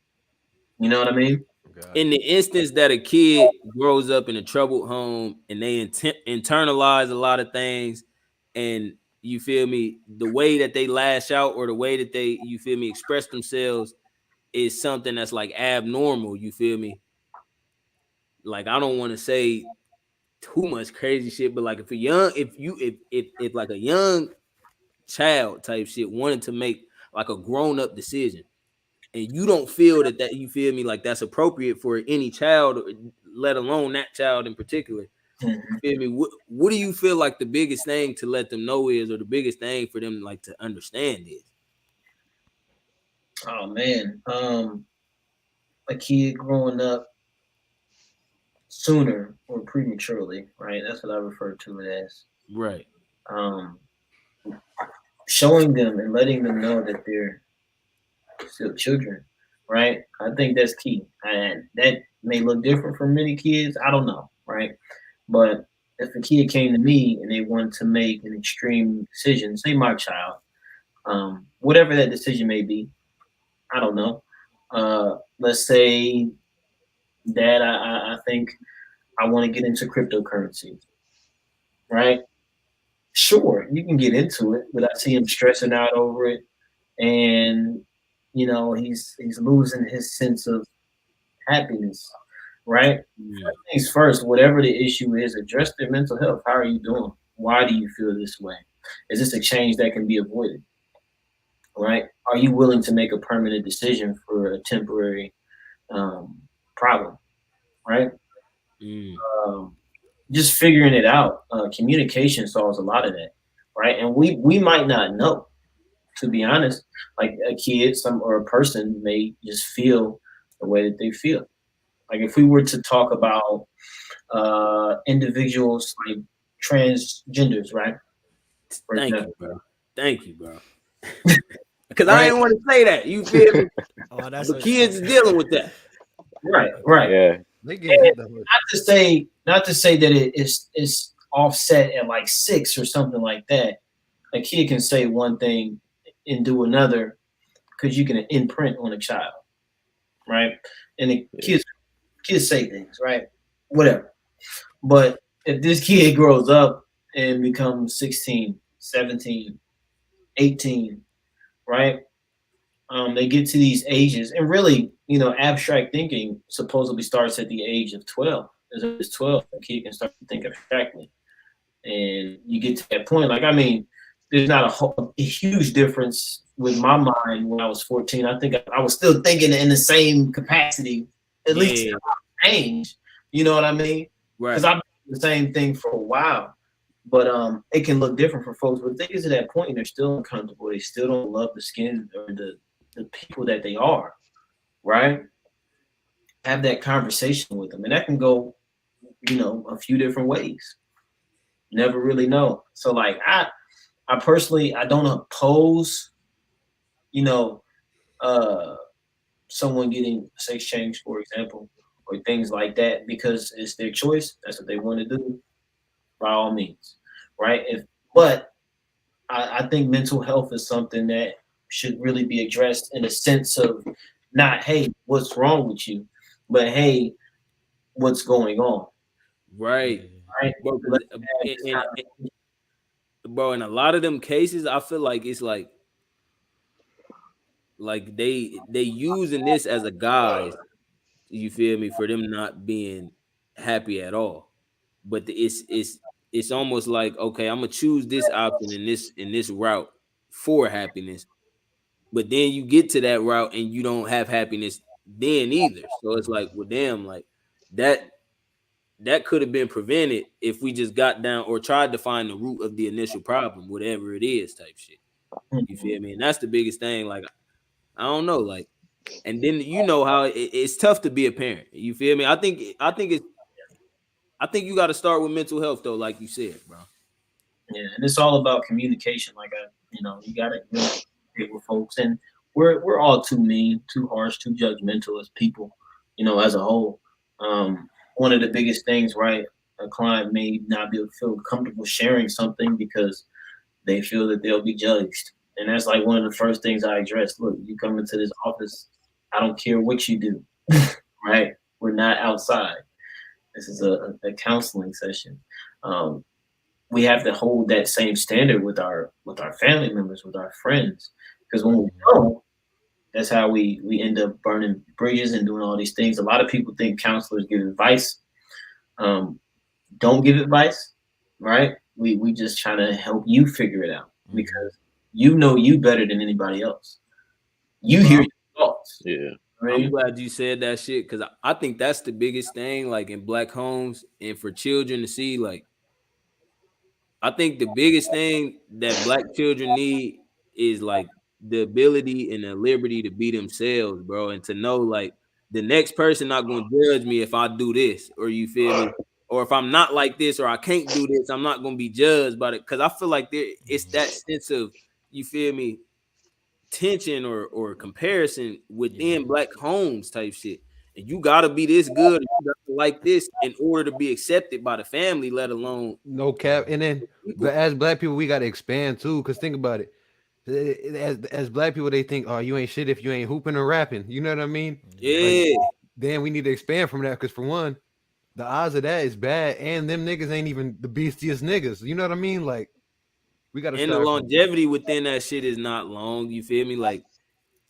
You know what I mean? In the instance that a kid grows up in a troubled home and they internalize a lot of things, and you feel me, the way that they lash out or the way that they, you feel me, express themselves is something that's like abnormal, you feel me? Like, I don't want to say too much crazy shit, but like if like a young child type shit wanted to make like a grown-up decision, and you don't feel that you feel me, like that's appropriate for any child, let alone that child in particular. You feel me? What do you feel like the biggest thing to let them know is, or the biggest thing for them like to understand is? Oh man, a kid growing up sooner or prematurely, right? That's what I refer to it as. Right. Um, Showing them and letting them know that they're still children, right? I think that's key. And that may look different for many kids. I don't know, right? But if a kid came to me and they wanted to make an extreme decision, say my child, whatever that decision may be, I don't know. Let's say, Dad, I think I want to get into cryptocurrency, right? Sure, you can get into it, but I see him stressing out over it, and he's losing his sense of happiness, right? Yeah. First things first, whatever the issue is, address their mental health. How are you doing? Why do you feel this way? Is this a change that can be avoided? Right? Are you willing to make a permanent decision for a temporary problem? Right? Mm. Um, just figuring it out. Communication solves a lot of that, right? And we might not know, to be honest. Like a kid, or a person may just feel the way that they feel. Like if we were to talk about individuals like transgenders, right? For Thank example, you, bro. Thank you, bro. Because I right, didn't want to say that. You feel me? Oh, that's The kids is dealing with that. right. Yeah. They get it though. Not to say that it's offset at like 6 or something like that. A kid can say one thing and do another because you can imprint on a child, right? And the kids say things, right? Whatever. But if this kid grows up and becomes 16, 17, 18, right? They get to these ages, and really, abstract thinking supposedly starts at the age of 12. As soon as 12, a kid can start to think abstractly, and you get to that point. Like, I mean, there's not a huge difference with my mind when I was 14. I think I was still thinking in the same capacity, at least change. You know what I mean? Right. Because I've been the same thing for a while. But it can look different for folks. But they get to that point and they're still uncomfortable. They still don't love the skin or the people that they are, right? Have that conversation with them. And that can go, a few different ways. Never really know. So like I personally, I don't oppose, uh someone getting sex change, for example, or things like that, because it's their choice. That's what they want to do, by all means. Right? But I think mental health is something that should really be addressed in a sense of not, hey, what's wrong with you, but hey, what's going on? Right. Right? Bro, bro, in a lot of them cases, I feel like it's like they using this as a guise, you feel me, for them not being happy at all. But it's almost like, okay, I'm gonna choose this option in this route for happiness. But then you get to that route and you don't have happiness then either. So it's like, well, damn, like that could have been prevented if we just got down or tried to find the root of the initial problem, whatever it is, type shit. You feel me? And that's the biggest thing. Like, I don't know, like, and then you know how it's tough to be a parent. You feel me? I think you got to start with mental health though, like you said, bro. Yeah, and it's all about communication. Like you gotta communicate with folks, and we're all too mean, too harsh, too judgmental as people, as a whole. One of the biggest things, right? A client may not feel comfortable sharing something because they feel that they'll be judged, and that's like one of the first things I address. Look, you come into this office, I don't care what you do, right? We're not outside. This is a counseling session. We have to hold that same standard with our family members, with our friends, because when we don't, that's how we end up burning bridges and doing all these things. A lot of people think counselors give advice. Don't give advice, right? We just trying to help you figure it out, because you know you better than anybody else. You hear your thoughts. Yeah. Right? I'm glad you said that shit, because I think that's the biggest thing, like in Black homes and for children to see. Like, I think the biggest thing that Black children need is like the ability and the liberty to be themselves, bro, and to know like the next person not gonna judge me if I do this, or you feel me, or if I'm not like this, or I can't do this, I'm not gonna be judged by it. Because I feel like it's that sense of, you feel me, tension or comparison within black homes type shit. And you gotta be this good, you gotta like this in order to be accepted by the family, let alone no cap. And then as black people, we gotta expand too. Cause think about it. As black people, they think, oh, you ain't shit if you ain't hooping or rapping. You know what I mean? yeah. Like, then we need to expand from that. Cause for one, the odds of that is bad, and them niggas ain't even the beastiest niggas. You know what I mean? Like, we gotta. And the longevity within that shit is not long. You feel me? Like,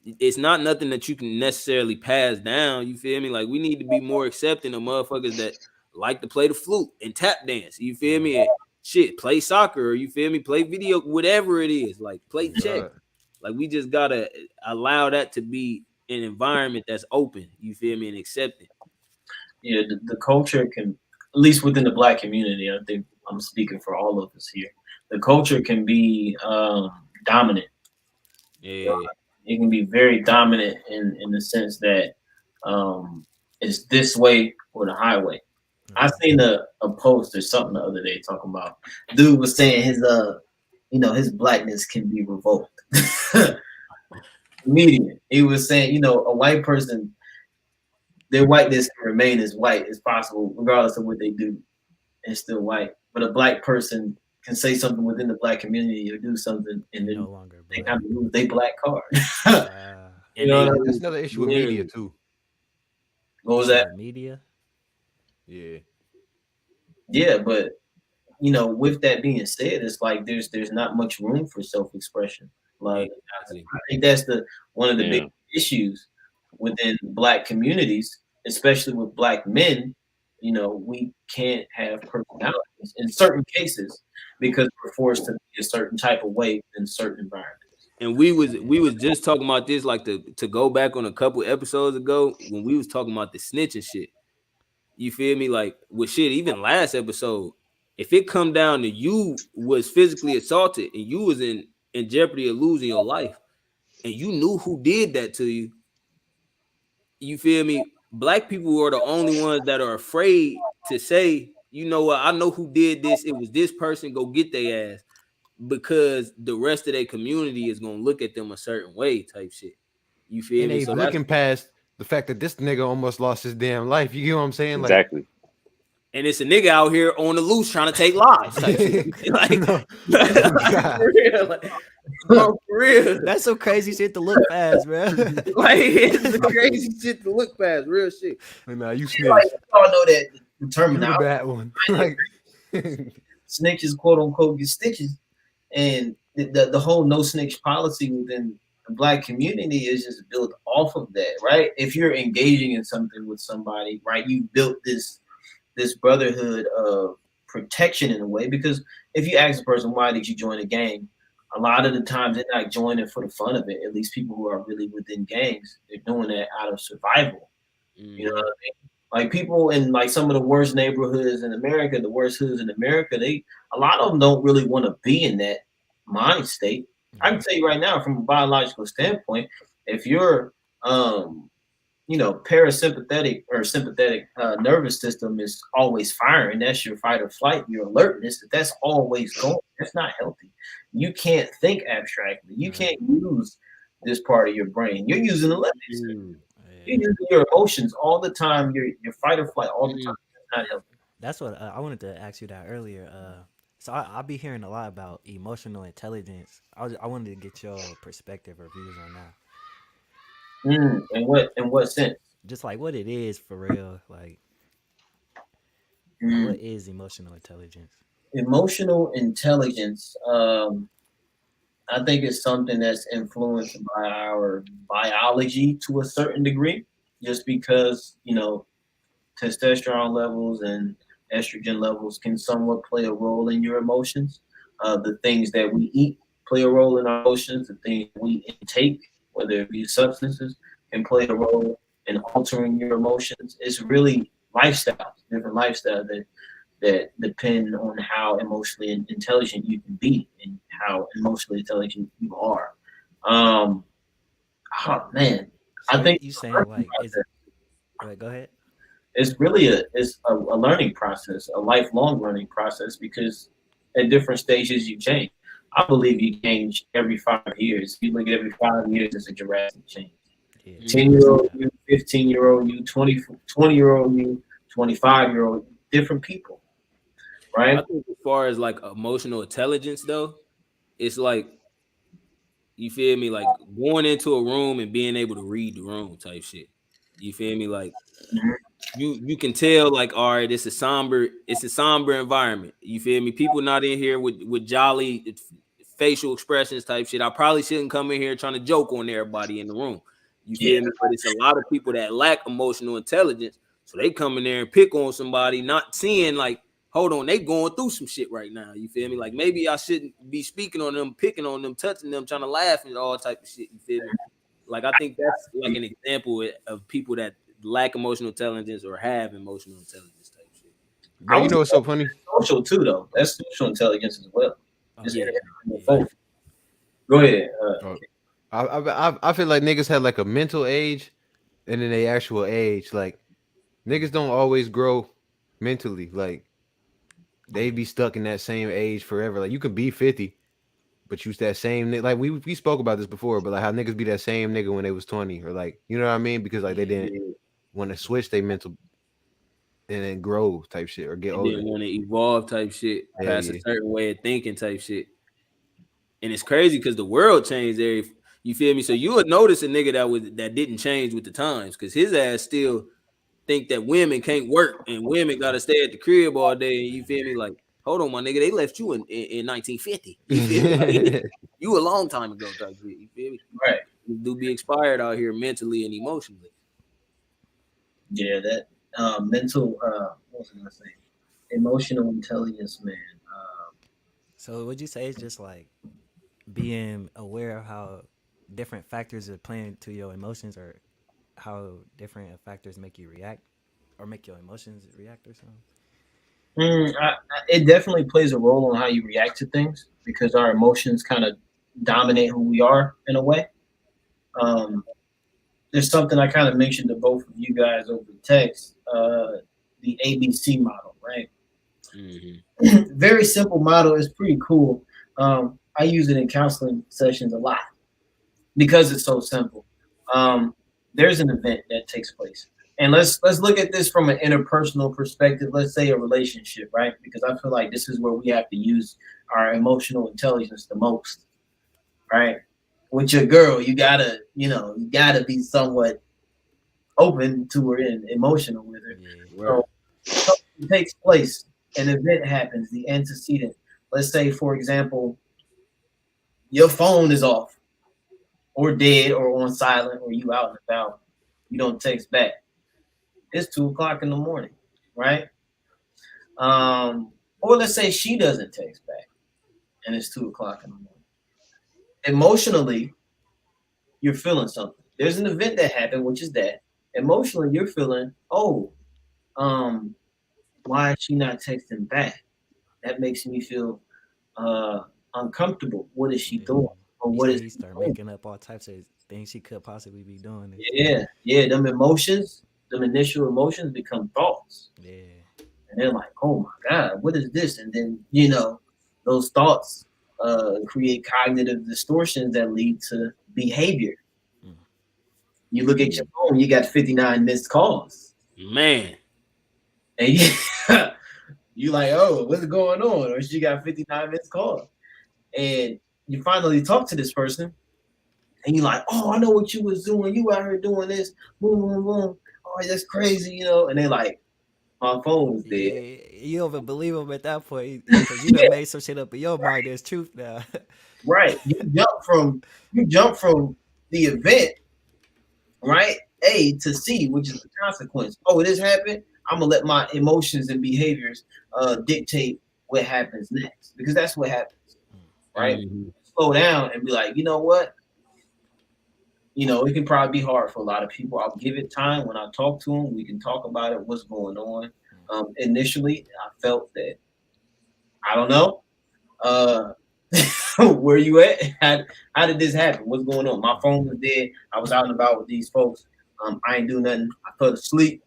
it's not nothing that you can necessarily pass down. You feel me? Like, we need to be more accepting of motherfuckers that like to play the flute and tap dance. You feel me? And shit, play soccer, or you feel me? Play video, whatever it is. Like, play check. Like, we just gotta allow that to be an environment that's open. You feel me? And accepting. Yeah, the culture can, at least within the black community, I think I'm speaking for all of us here. The culture can be dominant. Yeah. It can be very dominant in the sense that it's this way or the highway. I seen a post or something the other day talking about, dude was saying his blackness can be revoked. Comedian. He was saying, a white person, their whiteness can remain as white as possible, regardless of what they do. It's still white. But a black person can say something within the black community or do something, and then no longer they kind of lose their black card. That's another issue with media too. What was that? Media. Yeah. Yeah, but with that being said, it's like there's not much room for self-expression. Like, I think that's one of the big issues within black communities, especially with black men. We can't have personalities in certain cases because we're forced to be a certain type of way in certain environments. And we was just talking about this, like to go back on a couple episodes ago when we was talking about the snitching shit. You feel me? Like, with shit, even last episode, if it come down to you was physically assaulted and you was in jeopardy of losing your life, and you knew who did that to you, you feel me? Black people are the only ones that are afraid to say, you know what, I know who did this. It was this person, go get their ass. Because the rest of their community is gonna look at them a certain way, type shit. You feel and me? they So looking past the fact that this nigga almost lost his damn life. You get what I'm saying? Exactly. Like, and it's a nigga out here on the loose trying to take lives. Type shit. Like, for real, like, bro, for real. That's some crazy shit to look past, bro. Like, it's crazy shit to look past, real shit. Nah, you snitch. Like, y'all know that the You terminology. the bad one. Like, snitches, quote unquote, get stitches. And the whole no snitch policy within the black community is just built off of that, right? If you're engaging in something with somebody, right, you built this brotherhood of protection in a way. Because if you ask a person, why did you join a gang? A lot of the times they're not joining for the fun of it. At least people who are really within gangs, they're doing that out of survival. You know what I mean? Like, people in like some of the worst neighborhoods in America, the worst hoods in America, a lot of them don't really want to be in that mind state. I can tell you right now, from a biological standpoint, if your parasympathetic or sympathetic nervous system is always firing, that's your fight or flight, your alertness, that's always going. That's not healthy. You can't think abstractly. You can't use this part of your brain. You're using the left. You're using your emotions all the time. Your fight or flight all the time. That's not healthy. That's what I wanted to ask you that earlier. So I'll be hearing a lot about emotional intelligence. I wanted to get your perspective or views on that. In what sense? Just like what it is for real. Like, what is emotional intelligence? Emotional intelligence, I think it's something that's influenced by our biology to a certain degree, just because, testosterone levels and estrogen levels can somewhat play a role in your emotions. The things that we eat play a role in our emotions. The things we intake, whether it be substances, can play a role in altering your emotions. It's really different lifestyles that depend on how emotionally intelligent you can be and how emotionally intelligent you are. Oh man, So I think you saying like is right, go ahead. it's really a learning process, a lifelong learning process, because at different stages you change. I believe you change every 5 years. You look at every 5 years as a drastic change. Yeah, 10-year-old you, 15-year-old you, 20-year-old you, 25-year-old, different people, I right? think as far as like emotional intelligence though, it's like you feel me, like going into a room and being able to read the room type shit. You feel me? Like Mhm. you can tell, like, all right, it's a somber environment. You feel me? People not in here with jolly facial expressions type shit. I probably shouldn't come in here trying to joke on everybody in the room. You Yeah, feel me? But it's a lot of people that lack emotional intelligence, so they come in there and pick on somebody, not seeing like, hold on, they going through some shit right now. You feel me? Like maybe I shouldn't be speaking on them, picking on them, touching them, trying to laugh and all type of shit. You feel me? Like I think that's like an example of people that lack emotional intelligence or have emotional intelligence type shit. I Bro, you was know what's so funny? social too, though. That's social intelligence as well. Oh Just yeah. Yeah. interacting with folks. Go ahead. Oh, I feel like niggas had like a mental age and then they actual age. Like niggas don't always grow mentally. Like they be stuck in that same age forever. Like you can be 50, but you that same like we spoke about this before, but like how niggas be that same nigga when they was 20 or like you know what I mean? Because like they didn't want to switch their mental and then grow type shit or get And older. then want to evolve type shit Hell past a yeah. certain way of thinking type shit. And it's crazy because the world changed there. You feel me? So you would notice a nigga that didn't change with the times because his ass still think that women can't work and women gotta stay at the crib all day. You feel me? Like, hold on, my nigga, they left you in 1950. You feel me? Like, you a long time ago type shit. You feel me? Right. You do be expired out here mentally and emotionally. Yeah, that mental. What was I gonna say? Emotional intelligence, man. So would you say it's just like being aware of how different factors are playing to your emotions or how different factors make you react or make your emotions react or something? It definitely plays a role on how you react to things because our emotions kind of dominate who we are in a way. Um, there's something I kind of mentioned to both of you guys over text, the ABC model, right? Very simple model. It's pretty cool. I use it in counseling sessions a lot because it's so simple. Um, there's an event that takes place, and let's look at this from an interpersonal perspective. Let's say a relationship, right? Because I feel like this is where we have to use our emotional intelligence the most, right? With your girl, you gotta be somewhat open to her and emotional with her. Yeah. Right. So something takes place, an event happens, the antecedent. Let's say, for example, your phone is off or dead or on silent or you out and about. You don't text back. It's 2 o'clock in the morning, right? Or let's say she doesn't text back and it's 2 o'clock in the morning. Emotionally, you're feeling something. There's an event that happened, which is that. Emotionally, you're feeling, oh, why is she not texting back? That makes me feel uncomfortable. What is she Yeah. doing? Or what is You she start doing? making up all types of things she could possibly be doing. Yeah. Them emotions, them initial emotions become thoughts. Yeah. And they're like, oh my God, what is this? And then, those thoughts create cognitive distortions that lead to behavior. Mm. You look at your phone, you got 59 missed calls. Man. And you like, oh, what's going on? Or she got 59 missed calls. And you finally talk to this person, and you're like, oh, I know what you was doing. You out here doing this. Boom, boom, boom. Oh, that's crazy, And they're like, my phone was dead. Yeah, you don't even believe him at that point because you done made some shit up in your mind. There's truth now. Right. You jump from the event, right? A to C, which is the consequence. Oh, this happened. I'm gonna let my emotions and behaviors dictate what happens next because that's what happens, right? Mm-hmm. Slow down and be like, you know what? It can probably be hard for a lot of people. I'll give it time. When I talk to them, we can talk about it, what's going on. Initially, I felt that, I don't know. Where you at? How did this happen? What's going on? My phone was dead. I was out and about with these folks. I ain't do nothing. I fell asleep.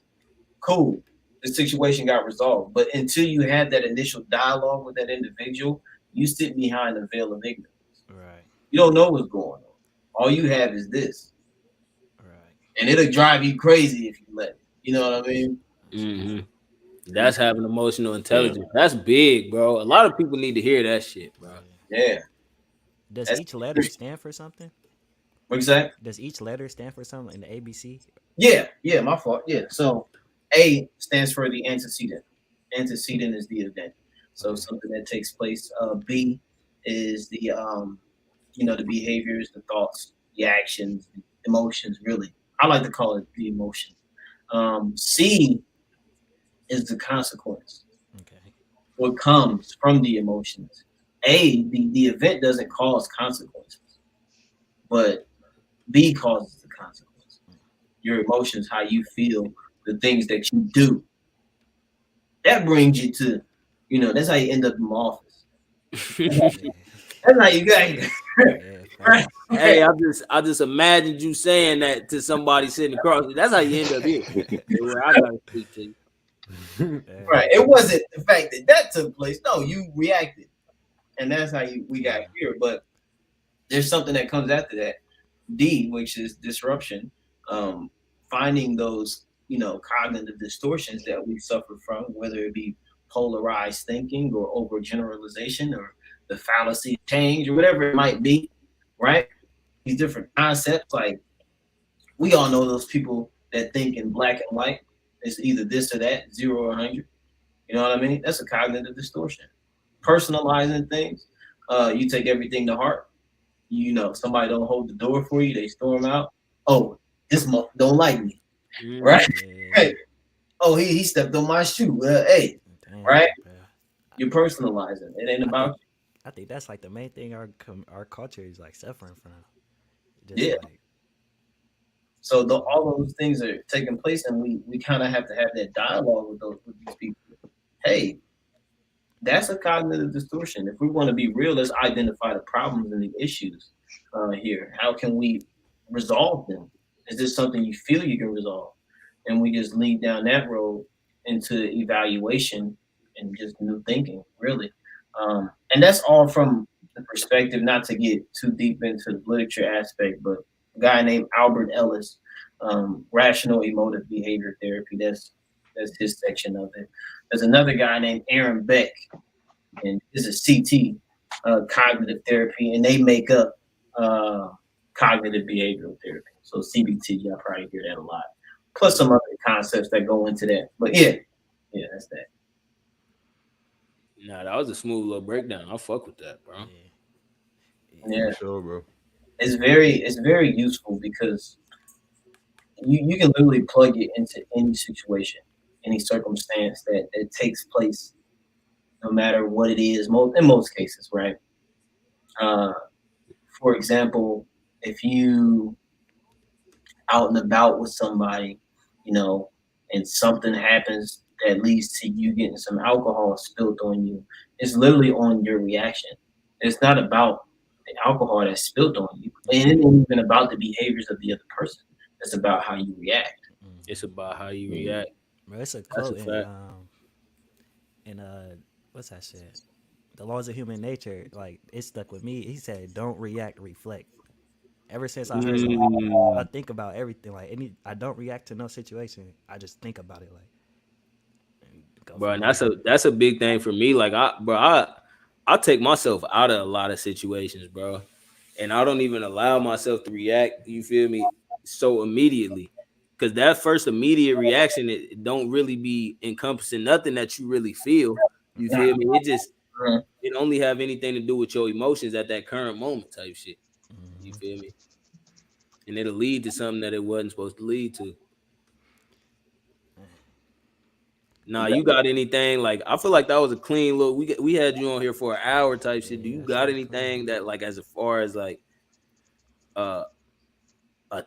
Cool. The situation got resolved. But until you had that initial dialogue with that individual, you sit behind a veil of ignorance. Right. You don't know what's going on. All you have is this. Right. And it'll drive you crazy if you let it. You know what I mean? Mm-hmm. That's having emotional intelligence. That's big, bro. A lot of people need to hear that shit, bro. Yeah. Does That's each letter stand for something? What's that? Does each letter stand for something in the ABC? Yeah, my fault. Yeah. So A stands for the antecedent. Antecedent is the event. So something that takes place. B is the the behaviors, the thoughts, the actions, the emotions, really. I like to call it the emotion. C is the consequence. Okay. What comes from the emotions. A, the event doesn't cause consequences, but B causes the consequence. Your emotions, how you feel, the things that you do. That brings you to, that's how you end up in my office. That's how you got here. Right? Hey, I just imagined you saying that to somebody sitting across. That's how you end up here. Where I gotta speak to you. Right. It wasn't the fact that took place. No, you reacted, and that's how we got here. But there's something that comes after that. D, which is disruption. Finding those cognitive distortions that we suffer from, whether it be polarized thinking or overgeneralization or the fallacy of change or whatever it might be, right? These different concepts, like we all know those people that think in black and white. It's either this or that, 0 or 100. You know what I mean? That's a cognitive distortion. Personalizing things, you take everything to heart. Somebody don't hold the door for you, they storm out. Oh, this month don't like me, right? Hey, oh, he stepped on my shoe. Hey, right? Bro. You're personalizing. It ain't about you. I think that's like the main thing our culture is like suffering from. Yeah. So all those things are taking place, and we kind of have to have that dialogue with these people. Hey, that's a cognitive distortion. If we want to be real, let's identify the problems and the issues here. How can we resolve them? Is this something you feel you can resolve? And we just lead down that road into evaluation and just new thinking, really. And that's all from the perspective, not to get too deep into the literature aspect, but a guy named Albert Ellis, rational emotive behavior therapy. That's his section of it. There's another guy named Aaron Beck, and this is CT, cognitive therapy, and they make up cognitive behavioral therapy. So CBT, y'all probably hear that a lot. Plus some other concepts that go into that. But yeah, that's that. Nah, that was a smooth little breakdown. I'll fuck with that, bro. Yeah, sure, bro. It's very useful because you can literally plug it into any situation, any circumstance that takes place, no matter what it is. In most cases, right? For example, if you out and about with somebody, and something happens that leads to you getting some alcohol spilled on you, it's literally on your reaction. It's not about the alcohol that's spilled on you. And it ain't even about the behaviors of the other person. It's about how you react. It's about how you react. Bro, it's a quote in what's that shit? The Laws of Human Nature. Like, it stuck with me. He said, "Don't react, reflect." Ever since I heard it, I think about everything. Like, I don't react to no situation. I just think about it. Like, bro, and that's a big thing for me. Like, I take myself out of a lot of situations, bro, and I don't even allow myself to react. You feel me? So immediately, because that first immediate reaction, it don't really be encompassing nothing that you really feel. You feel me? It only have anything to do with your emotions at that current moment, type shit. You feel me? And it'll lead to something that it wasn't supposed to lead to. Nah, you got anything? Like, I feel like that was a clean look. We had you on here for an hour type shit. Do you got anything that, like, as far as like a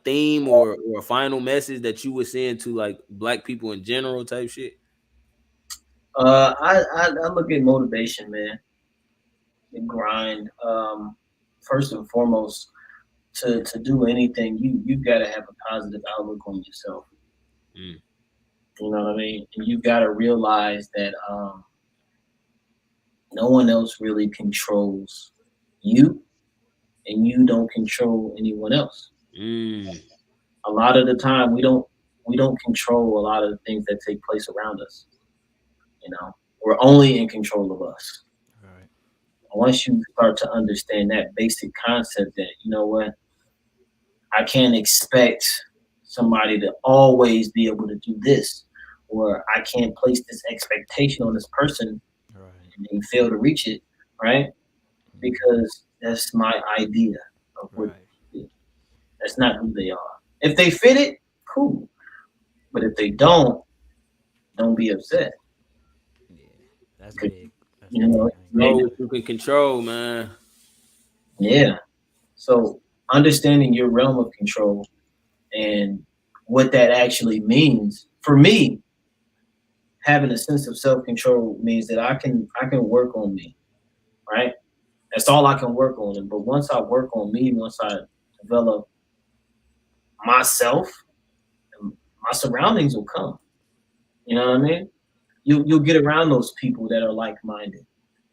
theme or a final message that you would send to like black people in general type shit? I look at motivation, man. the grind. First and foremost, to do anything, you've got to have a positive outlook on yourself. Mm. You know what I mean? And you've got to realize that no one else really controls you, and you don't control anyone else. Mm. A lot of the time, we don't control a lot of the things that take place around us. You know, we're only in control of us. Right. Once you start to understand that basic concept, that you know what, I can't expect somebody to always be able to do this, or I can't place this expectation on this person Right. and they fail to reach it, right? Because that's my idea of what Right. they do. That's not who they are. If they fit it, cool. But if they don't be upset. Yeah. That's big. That's You know, big. Know what you can control, man. Yeah. So understanding your realm of control and what that actually means, for me, having a sense of self-control means that I can work on me, right? That's all I can work on. But once I work on me, once I develop myself, my surroundings will come. You know what I mean? You'll get around those people that are like-minded.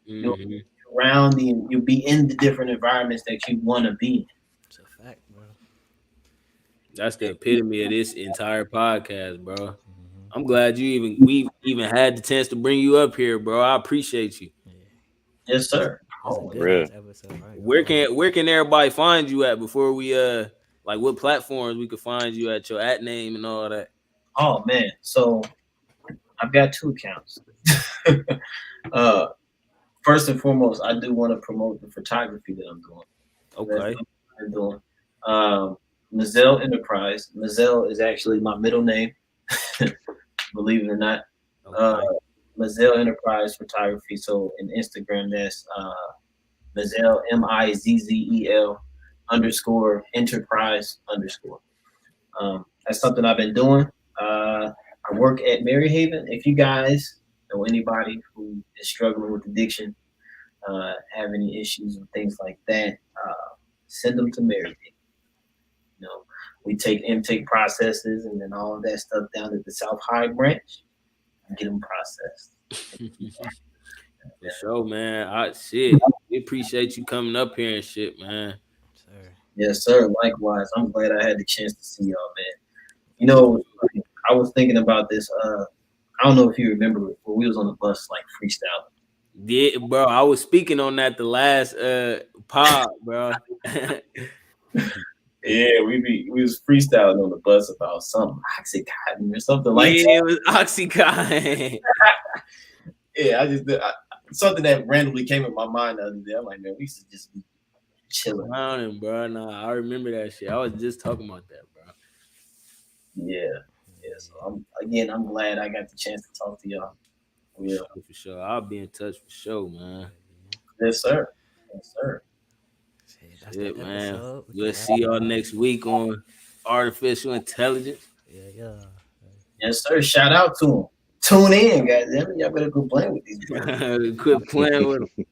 You'll Mhm. be around you'll be in the different environments that you want to be in. It's a fact, bro. That's the epitome of this entire podcast, bro. Mm-hmm. I'm glad we even had the chance to bring you up here, bro. I appreciate you. Yeah. Yes, sir. That's a Oh, good real. ass episode, right? Where can everybody find you at before we like what platforms we could find you at, your at name and all that? oh man. So I've got 2 accounts. First and foremost, I do want to promote the photography that I'm doing. Okay. I'm doing. Mazel Enterprise. Mazel is actually my middle name, believe it or not. Okay. Mazel Enterprise Photography. So in Instagram, that's Mazel MIZZEL _enterprise_. That's something I've been doing. I work at Maryhaven. If you guys know anybody who is struggling with addiction, have any issues and things like that, send them to Maryhaven. You know, we take intake processes and then all of that stuff down at the South High branch and get them processed. For sure, man. We appreciate you coming up here and shit, man. Sir. Yes, sir. Likewise. I'm glad I had the chance to see y'all, man. You know, I was thinking about this. I don't know if you remember, but we was on the bus like freestyling. Yeah, bro. I was speaking on that the last pod, bro. Yeah, we was freestyling on the bus about something Oxycontin or something like that. It was Oxycontin. Yeah, something that randomly came in my mind the other day. I'm like, man, we should just be chilling. Clowning, bro. Nah, I remember that shit. I was just talking about that, bro. Yeah. So I'm glad I got the chance to talk to y'all. Yeah. For sure. I'll be in touch for sure, man. Yes, sir. Yes, sir. That's Shit, the man. episode. We'll see y'all next week on artificial intelligence. Yeah. Yes, sir. Shout out to them. Tune in, guys. Y'all better go play with these. Quit playing with them.